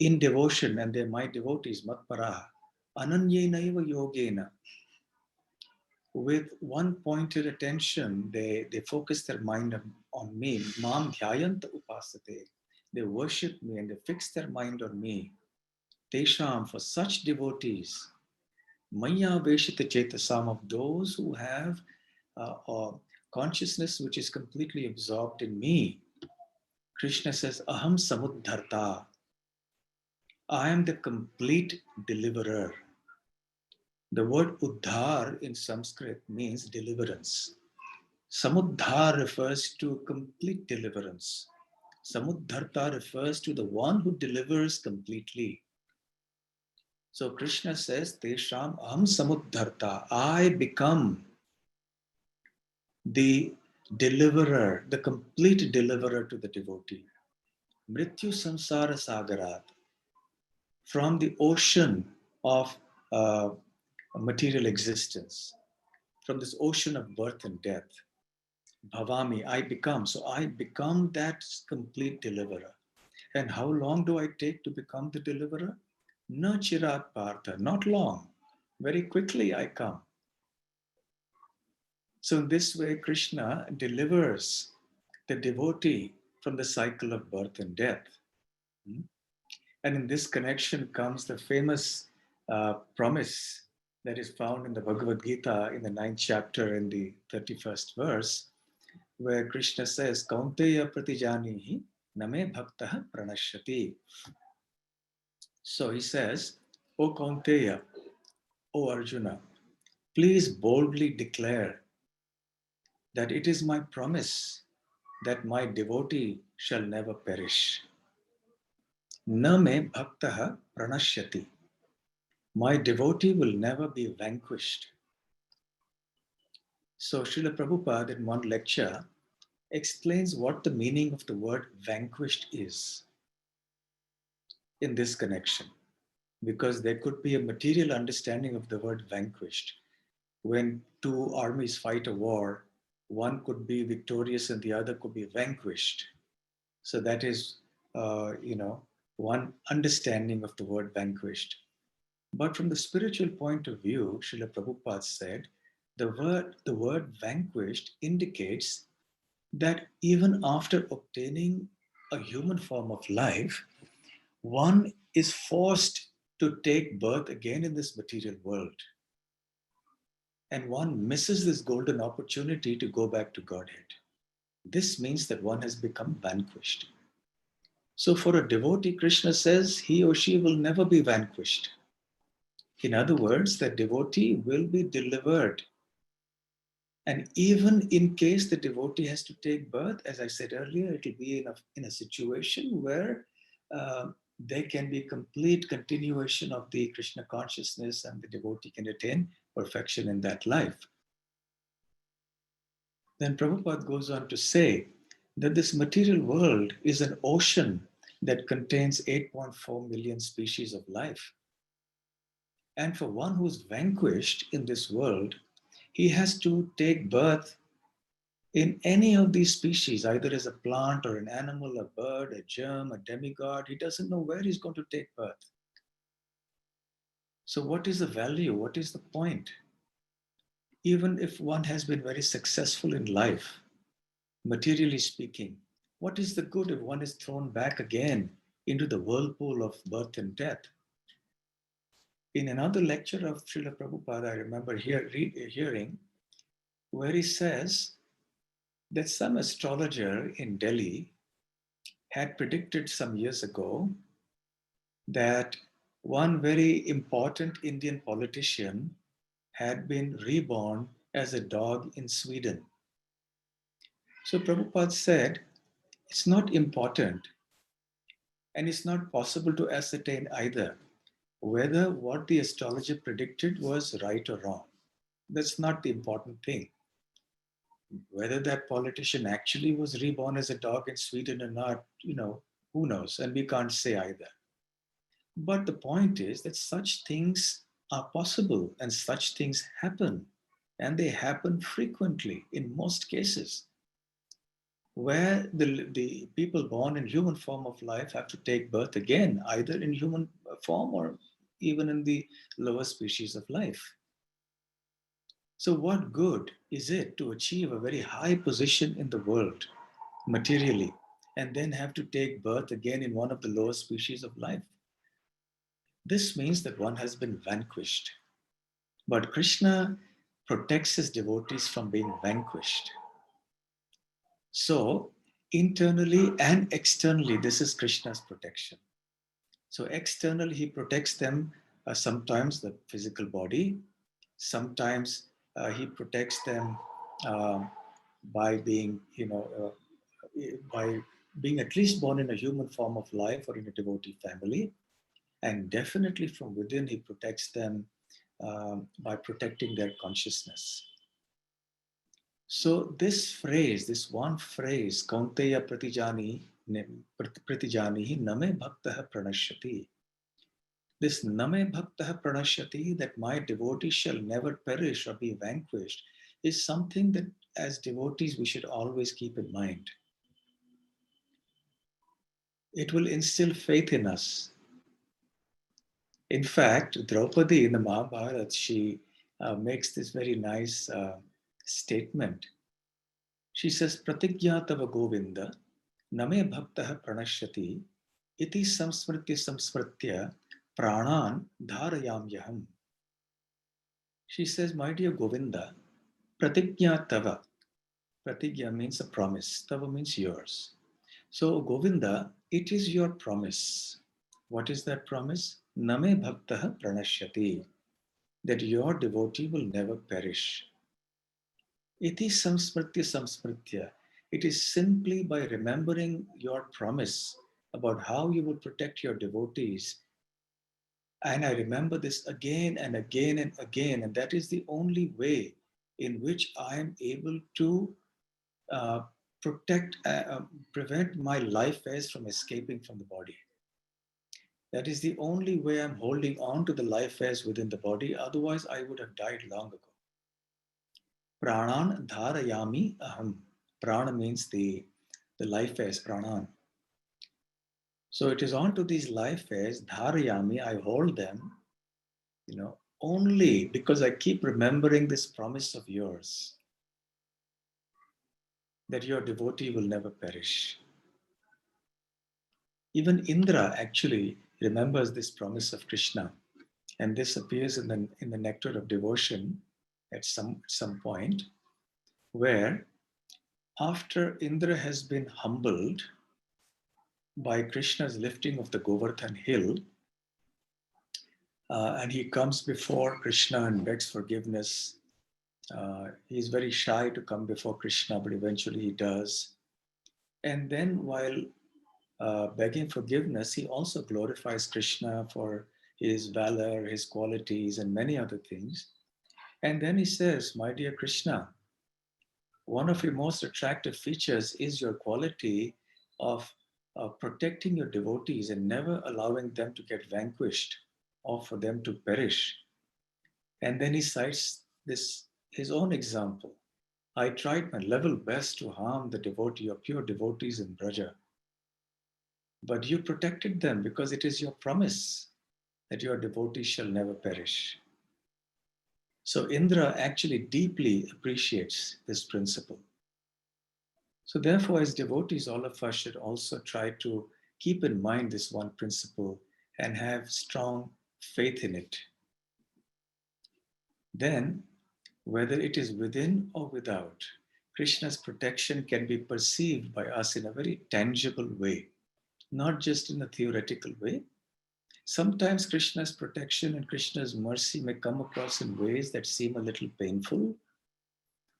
in devotion, and they're my devotees, matparaha, ananyenaiva yogena, with one pointed attention, they focus their mind on me. Mam dhyayanta upasate. They worship me and they fix their mind on me. Tesham, for such devotees, maya veshita chetasam, of those who have a consciousness which is completely absorbed in me. Krishna says, Aham samuddharta. I am the complete deliverer. The word uddhar in Sanskrit means deliverance. Samuddhar refers to complete deliverance. Samuddharta refers to the one who delivers completely. So Krishna says, Tesham aham samuddharta. I become the deliverer, the complete deliverer to the devotee. Mrityu samsara sagarat. From the ocean of material existence, from this ocean of birth and death. Bhavami, I become. So I become that complete deliverer. And how long do I take to become the deliverer? Na chirat partha, not long. Very quickly I come. So in this way, Krishna delivers the devotee from the cycle of birth and death. And in this connection comes the famous promise that is found in the Bhagavad Gita in the 9th chapter in the 31st verse, where Krishna says, Kaunteya pratijanihi name bhaktaha pranashyati. So he says, O Kaunteya, O Arjuna, please boldly declare that it is my promise that my devotee shall never perish. Name bhaktaha pranashyati. My devotee will never be vanquished. So Srila Prabhupada in one lecture explains what the meaning of the word vanquished is in this connection. Because there could be a material understanding of the word vanquished. When two armies fight a war, one could be victorious and the other could be vanquished. So that is, one understanding of the word vanquished. But from the spiritual point of view, Srila Prabhupada said, the word vanquished indicates that even after obtaining a human form of life, one is forced to take birth again in this material world. And one misses this golden opportunity to go back to Godhead. This means that one has become vanquished. So for a devotee, Krishna says he or she will never be vanquished. In other words, the devotee will be delivered. And even in case the devotee has to take birth, as I said earlier, it will be in a situation where there can be complete continuation of the Krishna consciousness and the devotee can attain perfection in that life. Then Prabhupada goes on to say that this material world is an ocean that contains 8.4 million species of life. And for one who's vanquished in this world, he has to take birth in any of these species, either as a plant or an animal, a bird, a germ, a demigod. He doesn't know where he's going to take birth. So what is the value? What is the point? Even if one has been very successful in life, materially speaking, what is the good if one is thrown back again into the whirlpool of birth and death? In another lecture of Srila Prabhupada, I remember hearing where he says that some astrologer in Delhi had predicted some years ago that one very important Indian politician had been reborn as a dog in Sweden. So Prabhupada said, it's not important and it's not possible to ascertain either whether what the astrologer predicted was right or wrong. That's not the important thing. Whether that politician actually was reborn as a dog in Sweden or not, who knows? And we can't say either. But the point is that such things are possible and such things happen. And they happen frequently in most cases, where the people born in human form of life have to take birth again, either in human form or even in the lower species of life. So what good is it to achieve a very high position in the world materially and then have to take birth again in one of the lower species of life? This means that one has been vanquished. But Krishna protects his devotees from being vanquished. So internally and externally, this is Krishna's protection. So externally, he protects them, sometimes the physical body, sometimes he protects them by being, by being at least born in a human form of life or in a devotee family. And definitely from within, he protects them by protecting their consciousness. So this one phrase, Kaunteya pratijani name bhaktah pranashyati. This name bhaktah pranashyati, that my devotee shall never perish or be vanquished, is something that as devotees we should always keep in mind. It will instill faith in us. In fact, Draupadi in the Mahabharata, she makes this very nice statement. She says, Pratigya tava Govinda, name bhaktah pranashyati, iti samsmritya pranan dharayamyaham. She says, my dear Govinda, Pratigya tava. Pratigya means a promise. Tava means yours. So Govinda, it is your promise. What is that promise? Name bhaktah pranashyati. That your devotee will never perish. Iti samsmritya. It is simply by remembering your promise about how you will protect your devotees. And I remember this again and again and again. And that is the only way in which I am able to prevent my life airs from escaping from the body. That is the only way I'm holding on to the life airs within the body. Otherwise, I would have died long ago. Pranan dharayami aham. Prana means the life airs, pranan. So it is onto these life airs, dharayami, I hold them, only because I keep remembering this promise of yours, that your devotee will never perish. Even Indra actually remembers this promise of Krishna. And this appears in the Nectar of Devotion at some point, where after Indra has been humbled by Krishna's lifting of the Govardhan hill, and he comes before Krishna and begs forgiveness. He's very shy to come before Krishna, but eventually he does. And then while begging forgiveness, he also glorifies Krishna for his valor, his qualities, and many other things. And then he says, my dear Krishna, one of your most attractive features is your quality of protecting your devotees and never allowing them to get vanquished or for them to perish. And then he cites his own example. I tried my level best to harm the devotee or pure devotees in Braja. But you protected them because it is your promise that your devotees shall never perish. So Indra actually deeply appreciates this principle. So therefore, as devotees, all of us should also try to keep in mind this one principle and have strong faith in it. Then, whether it is within or without, Krishna's protection can be perceived by us in a very tangible way, not just in a theoretical way. Sometimes Krishna's protection and Krishna's mercy may come across in ways that seem a little painful,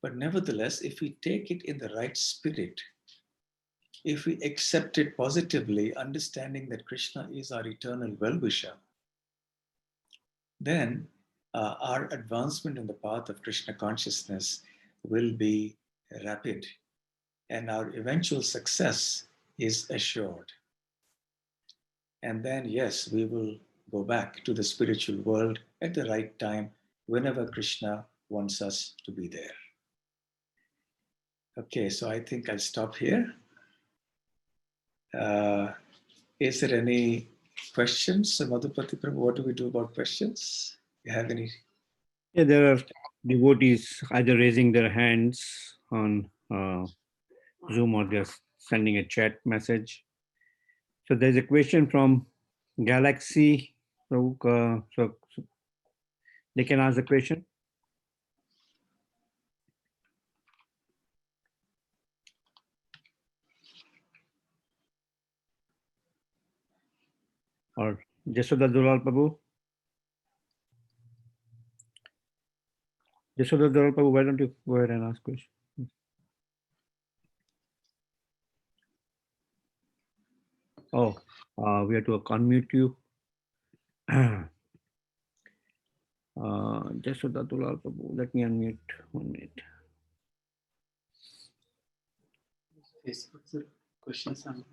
but nevertheless, if we take it in the right spirit, if we accept it positively, understanding that Krishna is our eternal well-wisher, then our advancement in the path of Krishna consciousness will be rapid and our eventual success is assured. And then, yes, we will go back to the spiritual world at the right time whenever Krishna wants us to be there. Okay, so I think I'll stop here. Is there any questions? Madhupati Prabhu, what do we do about questions? Do you have any? Yeah, there are devotees either raising their hands on Zoom or they're sending a chat message. So there's a question from Galaxy. So they can ask the question. Or Jasoda Dulal Prabhu. Jasoda Dulal Prabhu, why don't you go ahead and ask question? Oh, we have to unmute you. Jashodatulal Prabhu, let me unmute 1 minute. Facebook sir, questions on.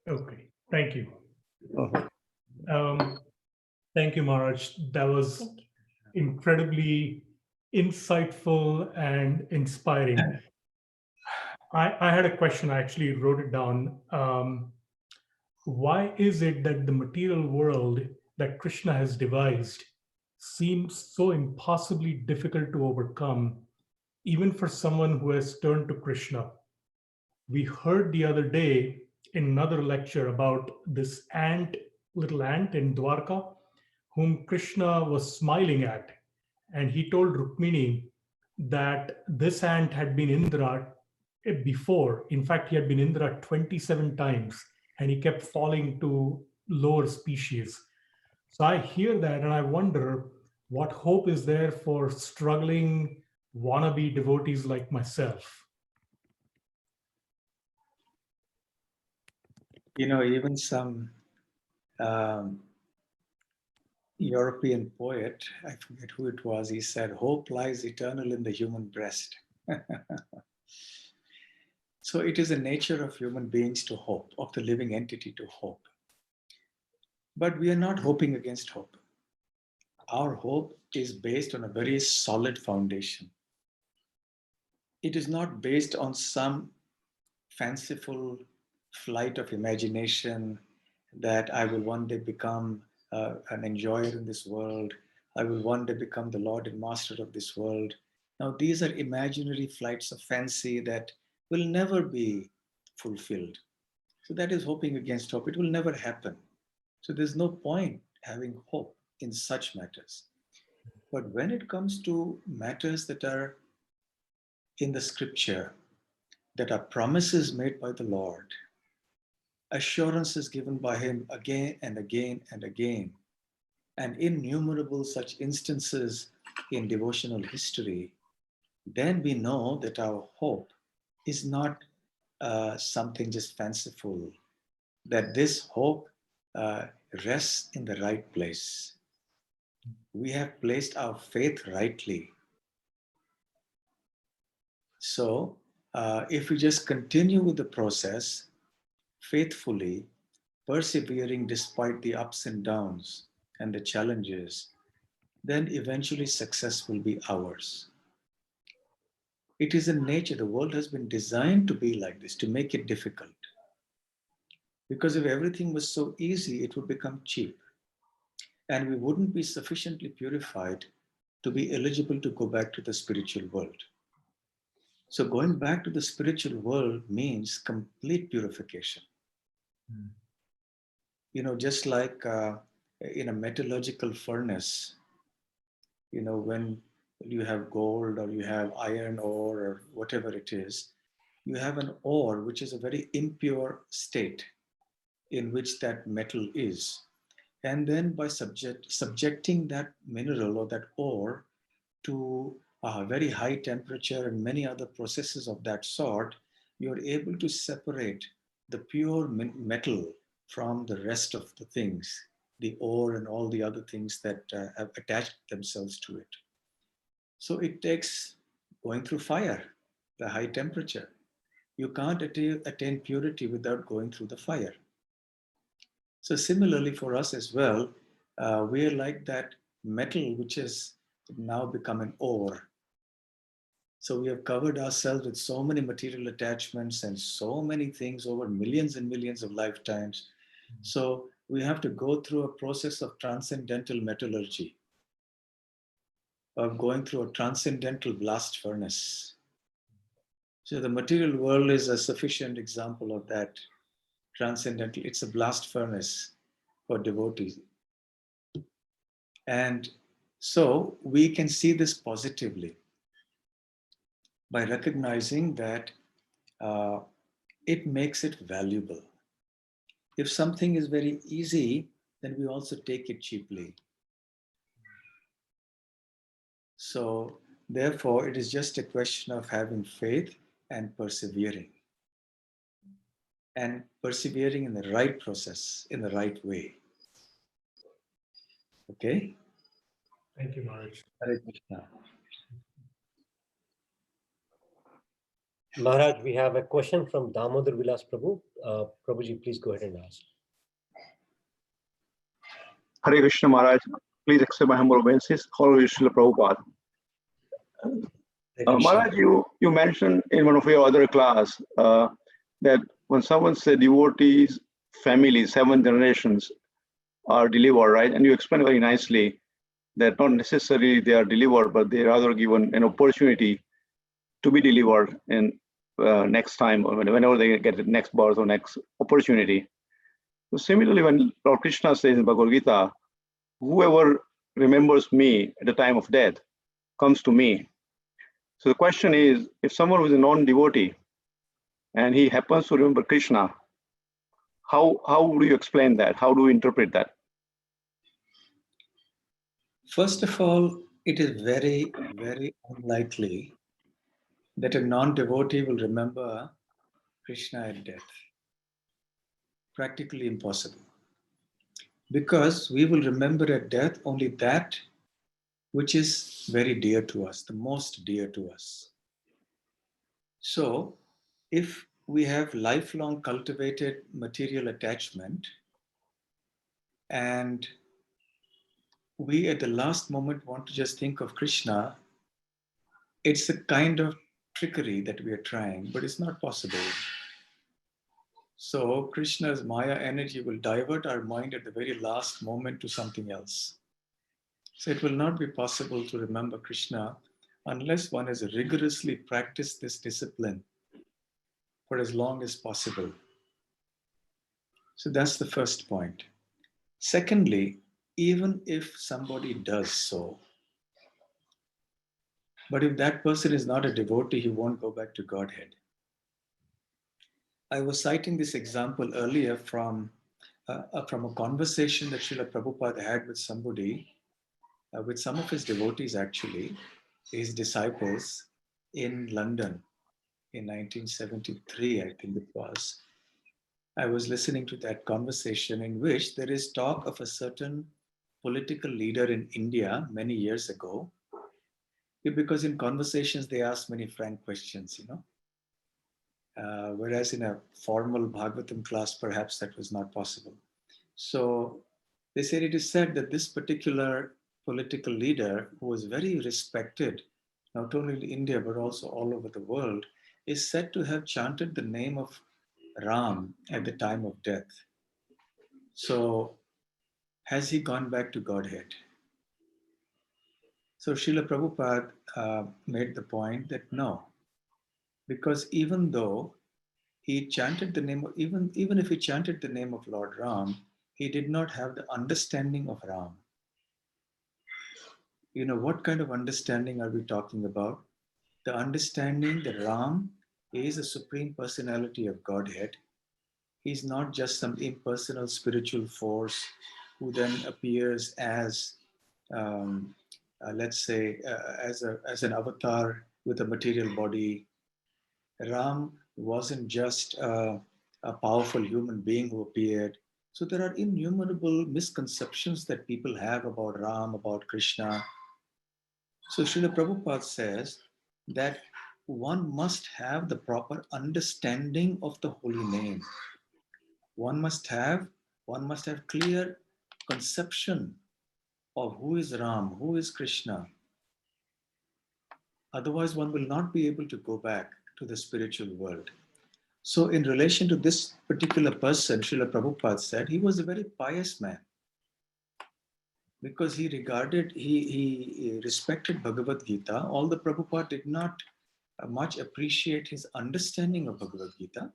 Okay, thank you. Oh, Thank you, Maharaj. That was incredibly insightful and inspiring. I had a question, I actually wrote it down. Why is it that the material world that Krishna has devised seems so impossibly difficult to overcome, even for someone who has turned to Krishna? We heard the other day in another lecture about this little ant in Dwarka, whom Krishna was smiling at. And he told Rukmini that this ant had been Indra before. In fact, he had been Indra 27 times, and he kept falling to lower species. So I hear that and I wonder what hope is there for struggling wannabe devotees like myself. You know, even some European poet, I forget who it was, he said, hope lies eternal in the human breast. So it is the nature of human beings to hope, of the living entity to hope. But we are not hoping against hope. Our hope is based on a very solid foundation. It is not based on some fanciful flight of imagination that I will one day become an enjoyer in this world. I will one day become the Lord and Master of this world. Now, these are imaginary flights of fancy that will never be fulfilled. So that is hoping against hope. It will never happen. So there's no point having hope in such matters. But when it comes to matters that are in the scripture, that are promises made by the Lord, assurances given by him again and again and again, and innumerable such instances in devotional history, then we know that our hope is not something just fanciful, that this hope rests in the right place. We have placed our faith rightly. So if we just continue with the process faithfully, persevering despite the ups and downs and the challenges, then eventually success will be ours. It is in nature. The world has been designed to be like this, to make it difficult. Because if everything was so easy, it would become cheap. And we wouldn't be sufficiently purified to be eligible to go back to the spiritual world. So going back to the spiritual world means complete purification. You know, just like in a metallurgical furnace, you know, when you have gold or you have iron ore or whatever it is, you have an ore which is a very impure state in which that metal is. And then by subjecting that mineral or that ore to a very high temperature and many other processes of that sort, you're able to separate the pure metal from the rest of the things, the ore and all the other things that have attached themselves to it. So it takes going through fire, the high temperature. You can't attain purity without going through the fire. So similarly for us as well, we are like that metal which has now become an ore. So we have covered ourselves with so many material attachments and so many things over millions and millions of lifetimes. So we have to go through a process of transcendental metallurgy, of going through a transcendental blast furnace. So the material world is a sufficient example of that transcendental. It's a blast furnace for devotees. And so we can see this positively by recognizing that it makes it valuable. If something is very easy, then we also take it cheaply. So Therefore, it is just a question of having faith and persevering. And persevering in the right process, in the right way. Okay? Thank you, Maharaj. Hare Krishna. Maharaj, we have a question from Damodar Vilas Prabhu. Prabhuji, please go ahead and ask. Hare Krishna Maharaj, please accept my humble obeisances. All is Srila Prabhupada. Maharaj, you mentioned in one of your other class that when someone said devotees, families, 7 generations are delivered, right? And you explained very nicely that not necessarily they are delivered, but they are rather given an opportunity to be delivered in next time or whenever they get the next birth or next opportunity. So similarly, when Lord Krishna says in Bhagavad Gita, whoever remembers me at the time of death comes to me. So the question is, if someone who is a non-devotee and he happens to remember Krishna, how do you explain that? How do you interpret that? First of all, it is very, very unlikely that a non-devotee will remember Krishna at death. Practically impossible. Because we will remember at death only that which is very dear to us, the most dear to us. So, if we have lifelong cultivated material attachment and we at the last moment want to just think of Krishna, it's a kind of trickery that we are trying, but it's not possible. So Krishna's Maya energy will divert our mind at the very last moment to something else. So it will not be possible to remember Krishna unless one has rigorously practiced this discipline for as long as possible. So that's the first point. Secondly, even if somebody does so, but if that person is not a devotee, he won't go back to Godhead. I was citing this example earlier from a conversation that Srila Prabhupada had with somebody, with some of his devotees actually, his disciples in London in 1973, I think it was. I was listening to that conversation in which there is talk of a certain political leader in India many years ago, because in conversations they ask many frank questions, whereas in a formal Bhagavatam class, perhaps that was not possible. So they said it is said that this particular political leader, who was very respected, not only in India, but also all over the world, is said to have chanted the name of Ram at the time of death. So has he gone back to Godhead? So Srila Prabhupada made the point that no, because even though he chanted the name of, even if he chanted the name of Lord Ram, he did not have the understanding of Ram. What kind of understanding are we talking about? The understanding that Ram is a supreme personality of Godhead. He's not just some impersonal spiritual force who then appears as, let's say, as an avatar with a material body. Ram wasn't just a powerful human being who appeared. So there are innumerable misconceptions that people have about Ram, about Krishna. So Srila Prabhupada says that one must have the proper understanding of the holy name. One must have clear conception of who is Ram, who is Krishna. Otherwise, one will not be able to go back to the spiritual world. So in relation to this particular person, Srila Prabhupada said he was a very pious man because he respected Bhagavad Gita, although Prabhupada did not much appreciate his understanding of Bhagavad Gita.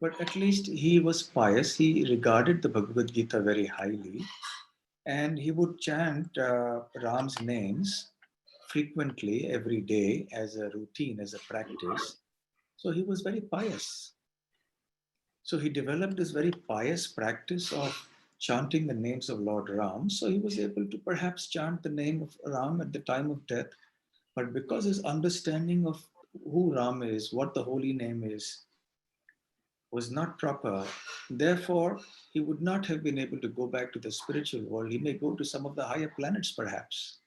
But at least he was pious. He regarded the Bhagavad Gita very highly. And he would chant Ram's names frequently every day as a routine, as a practice. So he was very pious. So he developed this very pious practice of chanting the names of Lord Ram. So he was able to perhaps chant the name of Ram at the time of death But because his understanding of who Ram is, what the holy name is, was not proper, therefore he would not have been able to go back to the spiritual world. He may go to some of the higher planets perhaps.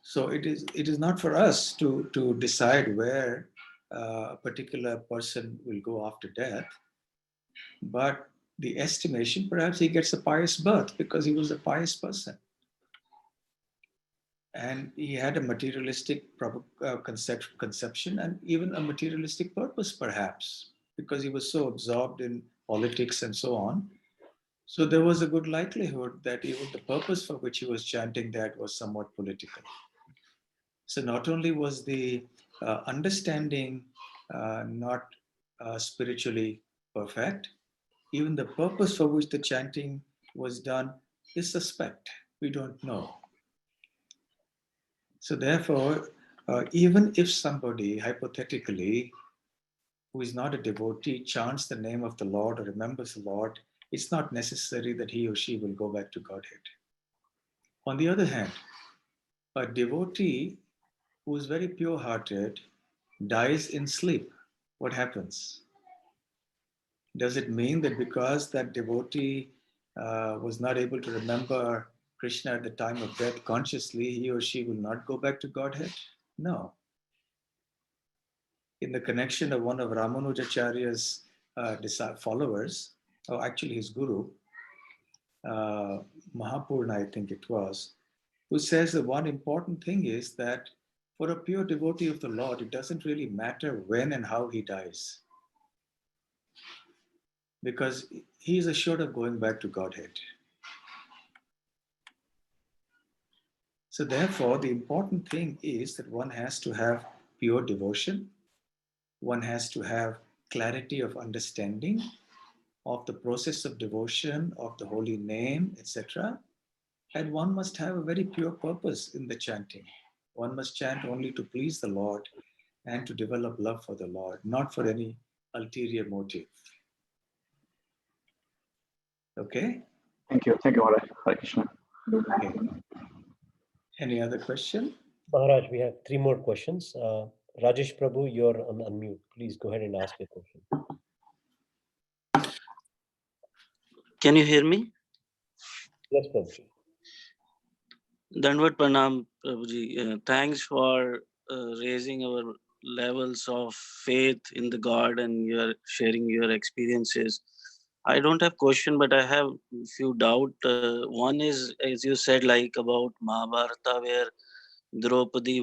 So it is not for us to decide where a particular person will go after death, but the estimation, perhaps he gets a pious birth because he was a pious person. And he had a materialistic conception and even a materialistic purpose, perhaps, because he was so absorbed in politics and so on. So there was a good likelihood that even the purpose for which he was chanting that was somewhat political. So not only was the understanding not spiritually perfect, even the purpose for which the chanting was done is suspect. We don't know. So therefore, even if somebody hypothetically who is not a devotee chants the name of the Lord or remembers the Lord, it's not necessary that he or she will go back to Godhead. On the other hand, a devotee who is very pure-hearted dies in sleep. What happens? Does it mean that because that devotee was not able to remember Krishna at the time of death consciously, he or she will not go back to Godhead? No. In the connection of one of Ramanujacharya's followers, or actually his guru, Mahapurna, I think it was, who says that one important thing is that for a pure devotee of the Lord, it doesn't really matter when and how he dies, because he is assured of going back to Godhead. So therefore, the important thing is that one has to have pure devotion, one has to have clarity of understanding of the process of devotion, of the holy name, etc. And one must have a very pure purpose in the chanting. One must chant only to please the Lord and to develop love for the Lord, not for any ulterior motive. Okay? Thank you, Maharaj. Hare Krishna. Okay. Any other question? Maharaj, we have 3 more questions. Rajesh Prabhu, you're on unmute. Please go ahead and ask your question. Can you hear me? Yes, Prabhuji. Dandavad Pranam, Prabhuji. Thanks for raising our levels of faith in the God and you're sharing your experiences. I don't have question, but I have a few doubt. One is, as you said, like about Mahabharata, where Draupadi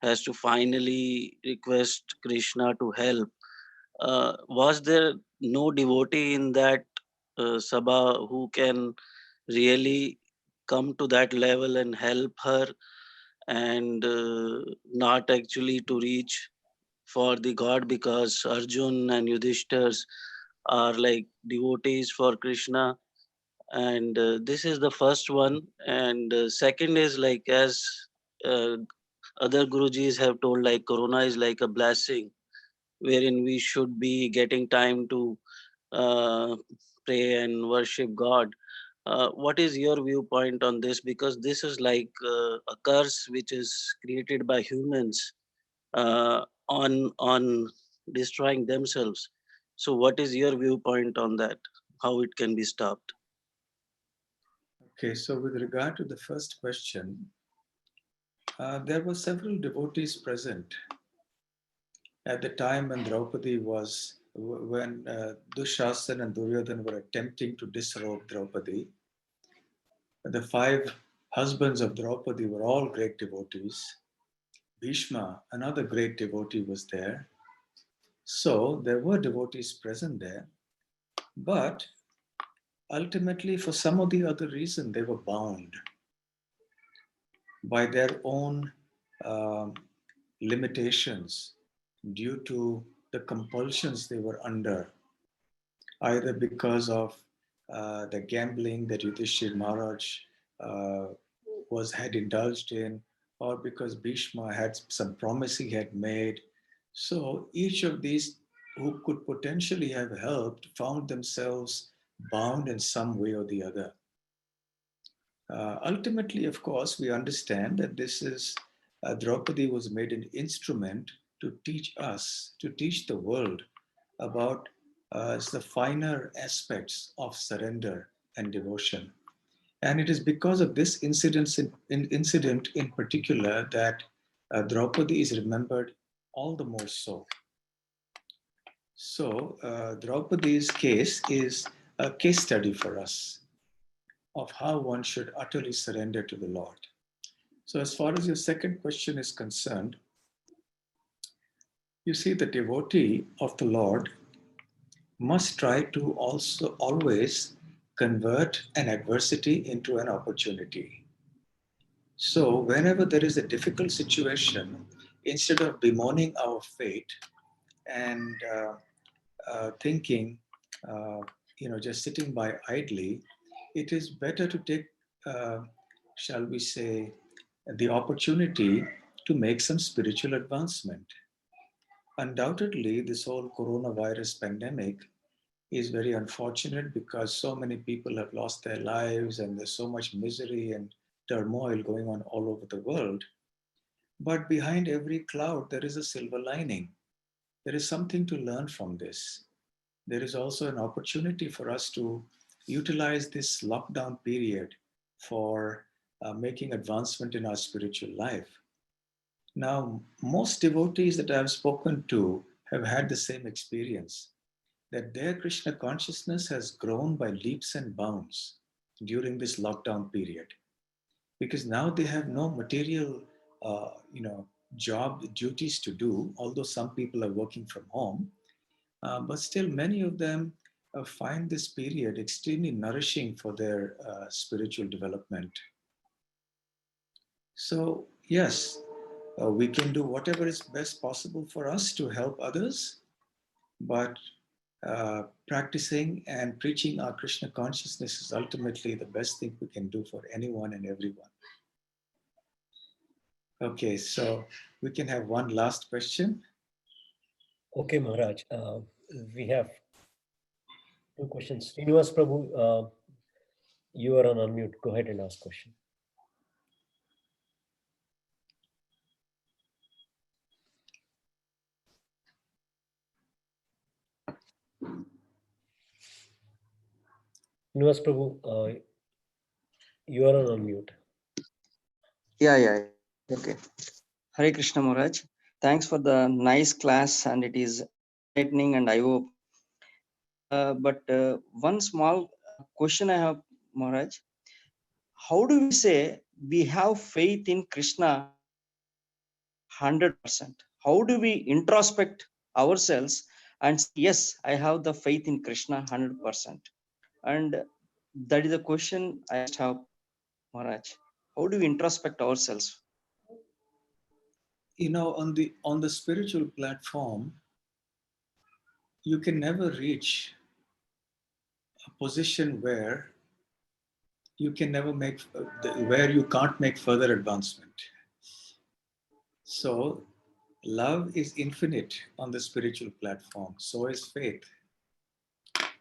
has to finally request Krishna to help. Was there no devotee in that Sabha who can really come to that level and help her and not actually to reach for the God, because Arjun and Yudhishthir are like devotees for Krishna, and this is the first one. And second is like, as uh, other Gurujis have told, like Corona is like a blessing wherein we should be getting time to uh, pray and worship God. What is your viewpoint on this? Because this is like a curse which is created by humans on destroying themselves. So, what is your viewpoint on that? How it can be stopped? Okay, so with regard to the first question, there were several devotees present at the time when Draupadi was, when Dushasana and Duryodhana were attempting to disrobe Draupadi. The 5 husbands of Draupadi were all great devotees. Bhishma, another great devotee, was there. So there were devotees present there, but ultimately, for some or the other reason, they were bound by their own limitations due to the compulsions they were under, either because of the gambling that Yudhishthir Maharaj had indulged in, or because Bhishma had some promise he had made. So each of these who could potentially have helped found themselves bound in some way or the other. Ultimately, of course, we understand that this is Draupadi was made an instrument to teach us, to teach the world about the finer aspects of surrender and devotion. And it is because of this incident in particular that Draupadi is remembered all the more so. So Draupadi's case is a case study for us of how one should utterly surrender to the Lord. So as far as your second question is concerned, you see the devotee of the Lord must try to also always convert an adversity into an opportunity. So whenever there is a difficult situation, instead of bemoaning our fate and thinking, just sitting by idly, it is better to take, shall we say, the opportunity to make some spiritual advancement. Undoubtedly, this whole coronavirus pandemic is very unfortunate because so many people have lost their lives and there's so much misery and turmoil going on all over the world. But behind every cloud, there is a silver lining. There is something to learn from this. There is also an opportunity for us to utilize this lockdown period for making advancement in our spiritual life. Now, most devotees that I've spoken to have had the same experience, that their Krishna consciousness has grown by leaps and bounds during this lockdown period, because now they have no material, job duties to do, although some people are working from home. But still, many of them find this period extremely nourishing for their spiritual development. So, yes, we can do whatever is best possible for us to help others, but practicing and preaching our Krishna consciousness is ultimately the best thing we can do for anyone and everyone. Okay, so we can have one last question. Okay, Maharaj. We have two questions. Srinivas Prabhu, you are on unmute. Go ahead and ask question. Srinivas Prabhu, you are on unmute. Yeah. Okay. Hare Krishna Maharaj. Thanks for the nice class, and it is enlightening and I hope. But one small question I have, Maharaj. How do we say we have faith in Krishna 100%? How do we introspect ourselves and say, yes, I have the faith in Krishna 100%? And that is the question I have, Maharaj. How do we introspect ourselves? On the spiritual platform, you can never reach a position where you can never where you can't make further advancement. So love is infinite on the spiritual platform. So is faith.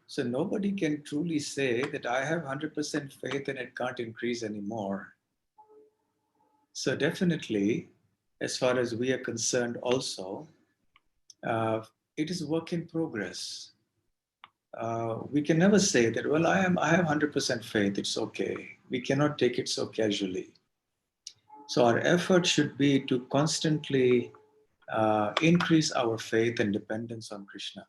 So nobody can truly say that I have 100% faith and it can't increase anymore. So definitely, as far as we are concerned also, it is work in progress. We can never say that, well, I have 100% faith, it's okay. We cannot take it so casually. So our effort should be to constantly increase our faith and dependence on Krishna.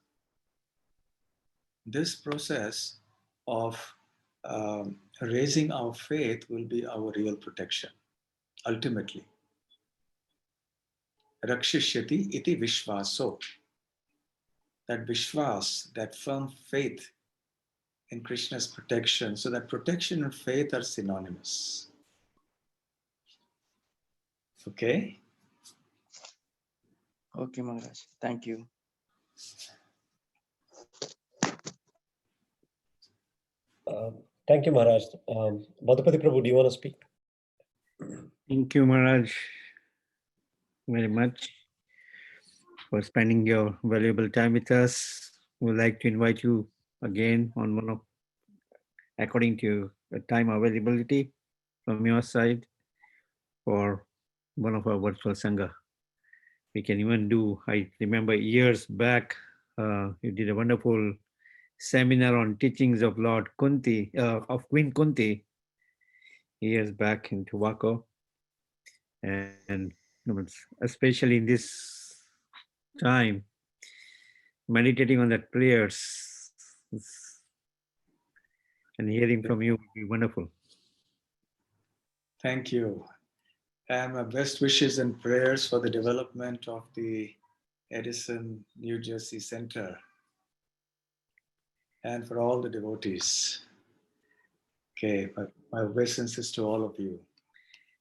This process of raising our faith will be our real protection, ultimately. Rakshishyati iti vishvaso. That vishwas, that firm faith in Krishna's protection. So that protection and faith are synonymous. Okay? Okay, Maharaj. Thank you. Thank you, Maharaj. Madhupati Prabhu, do you want to speak? Thank you, Maharaj, very much for spending your valuable time with us. We'd like to invite you again on according to your time availability. from your side for one of our virtual Sangha. We can even do, I remember years back, you did a wonderful seminar on teachings of Lord Kunti, of Queen Kunti, years back in Tobacco. And especially in this time, meditating on that prayers and hearing from you would be wonderful. Thank you. And my best wishes and prayers for the development of the Edison, New Jersey Center and for all the devotees. Okay, my obeisances to all of you.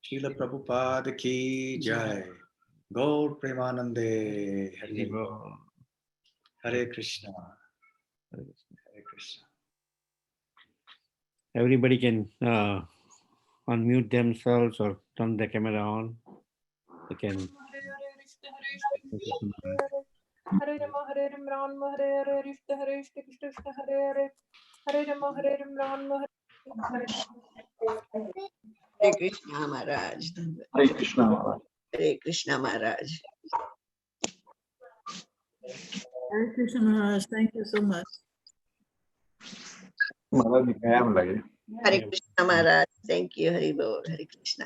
Srila Prabhupada ki jai. Gaur Premanande Hari Bol. Hare Krishna. Hare Krishna. Everybody can unmute themselves or turn the camera on. They can. Hare Rama Hare Rama Hare Hare Krishna Hare Krishna Hare Hare Hare Rama Hare Rama Hare Hare Krishna Maharaj. Hare Krishna Maharaj. Hare Krishna Maharaj. Hare Krishna Maharaj, thank you so much. Maharaj, I am like. Hare Krishna Maharaj. Thank you. Hari Bol. Hare Krishna.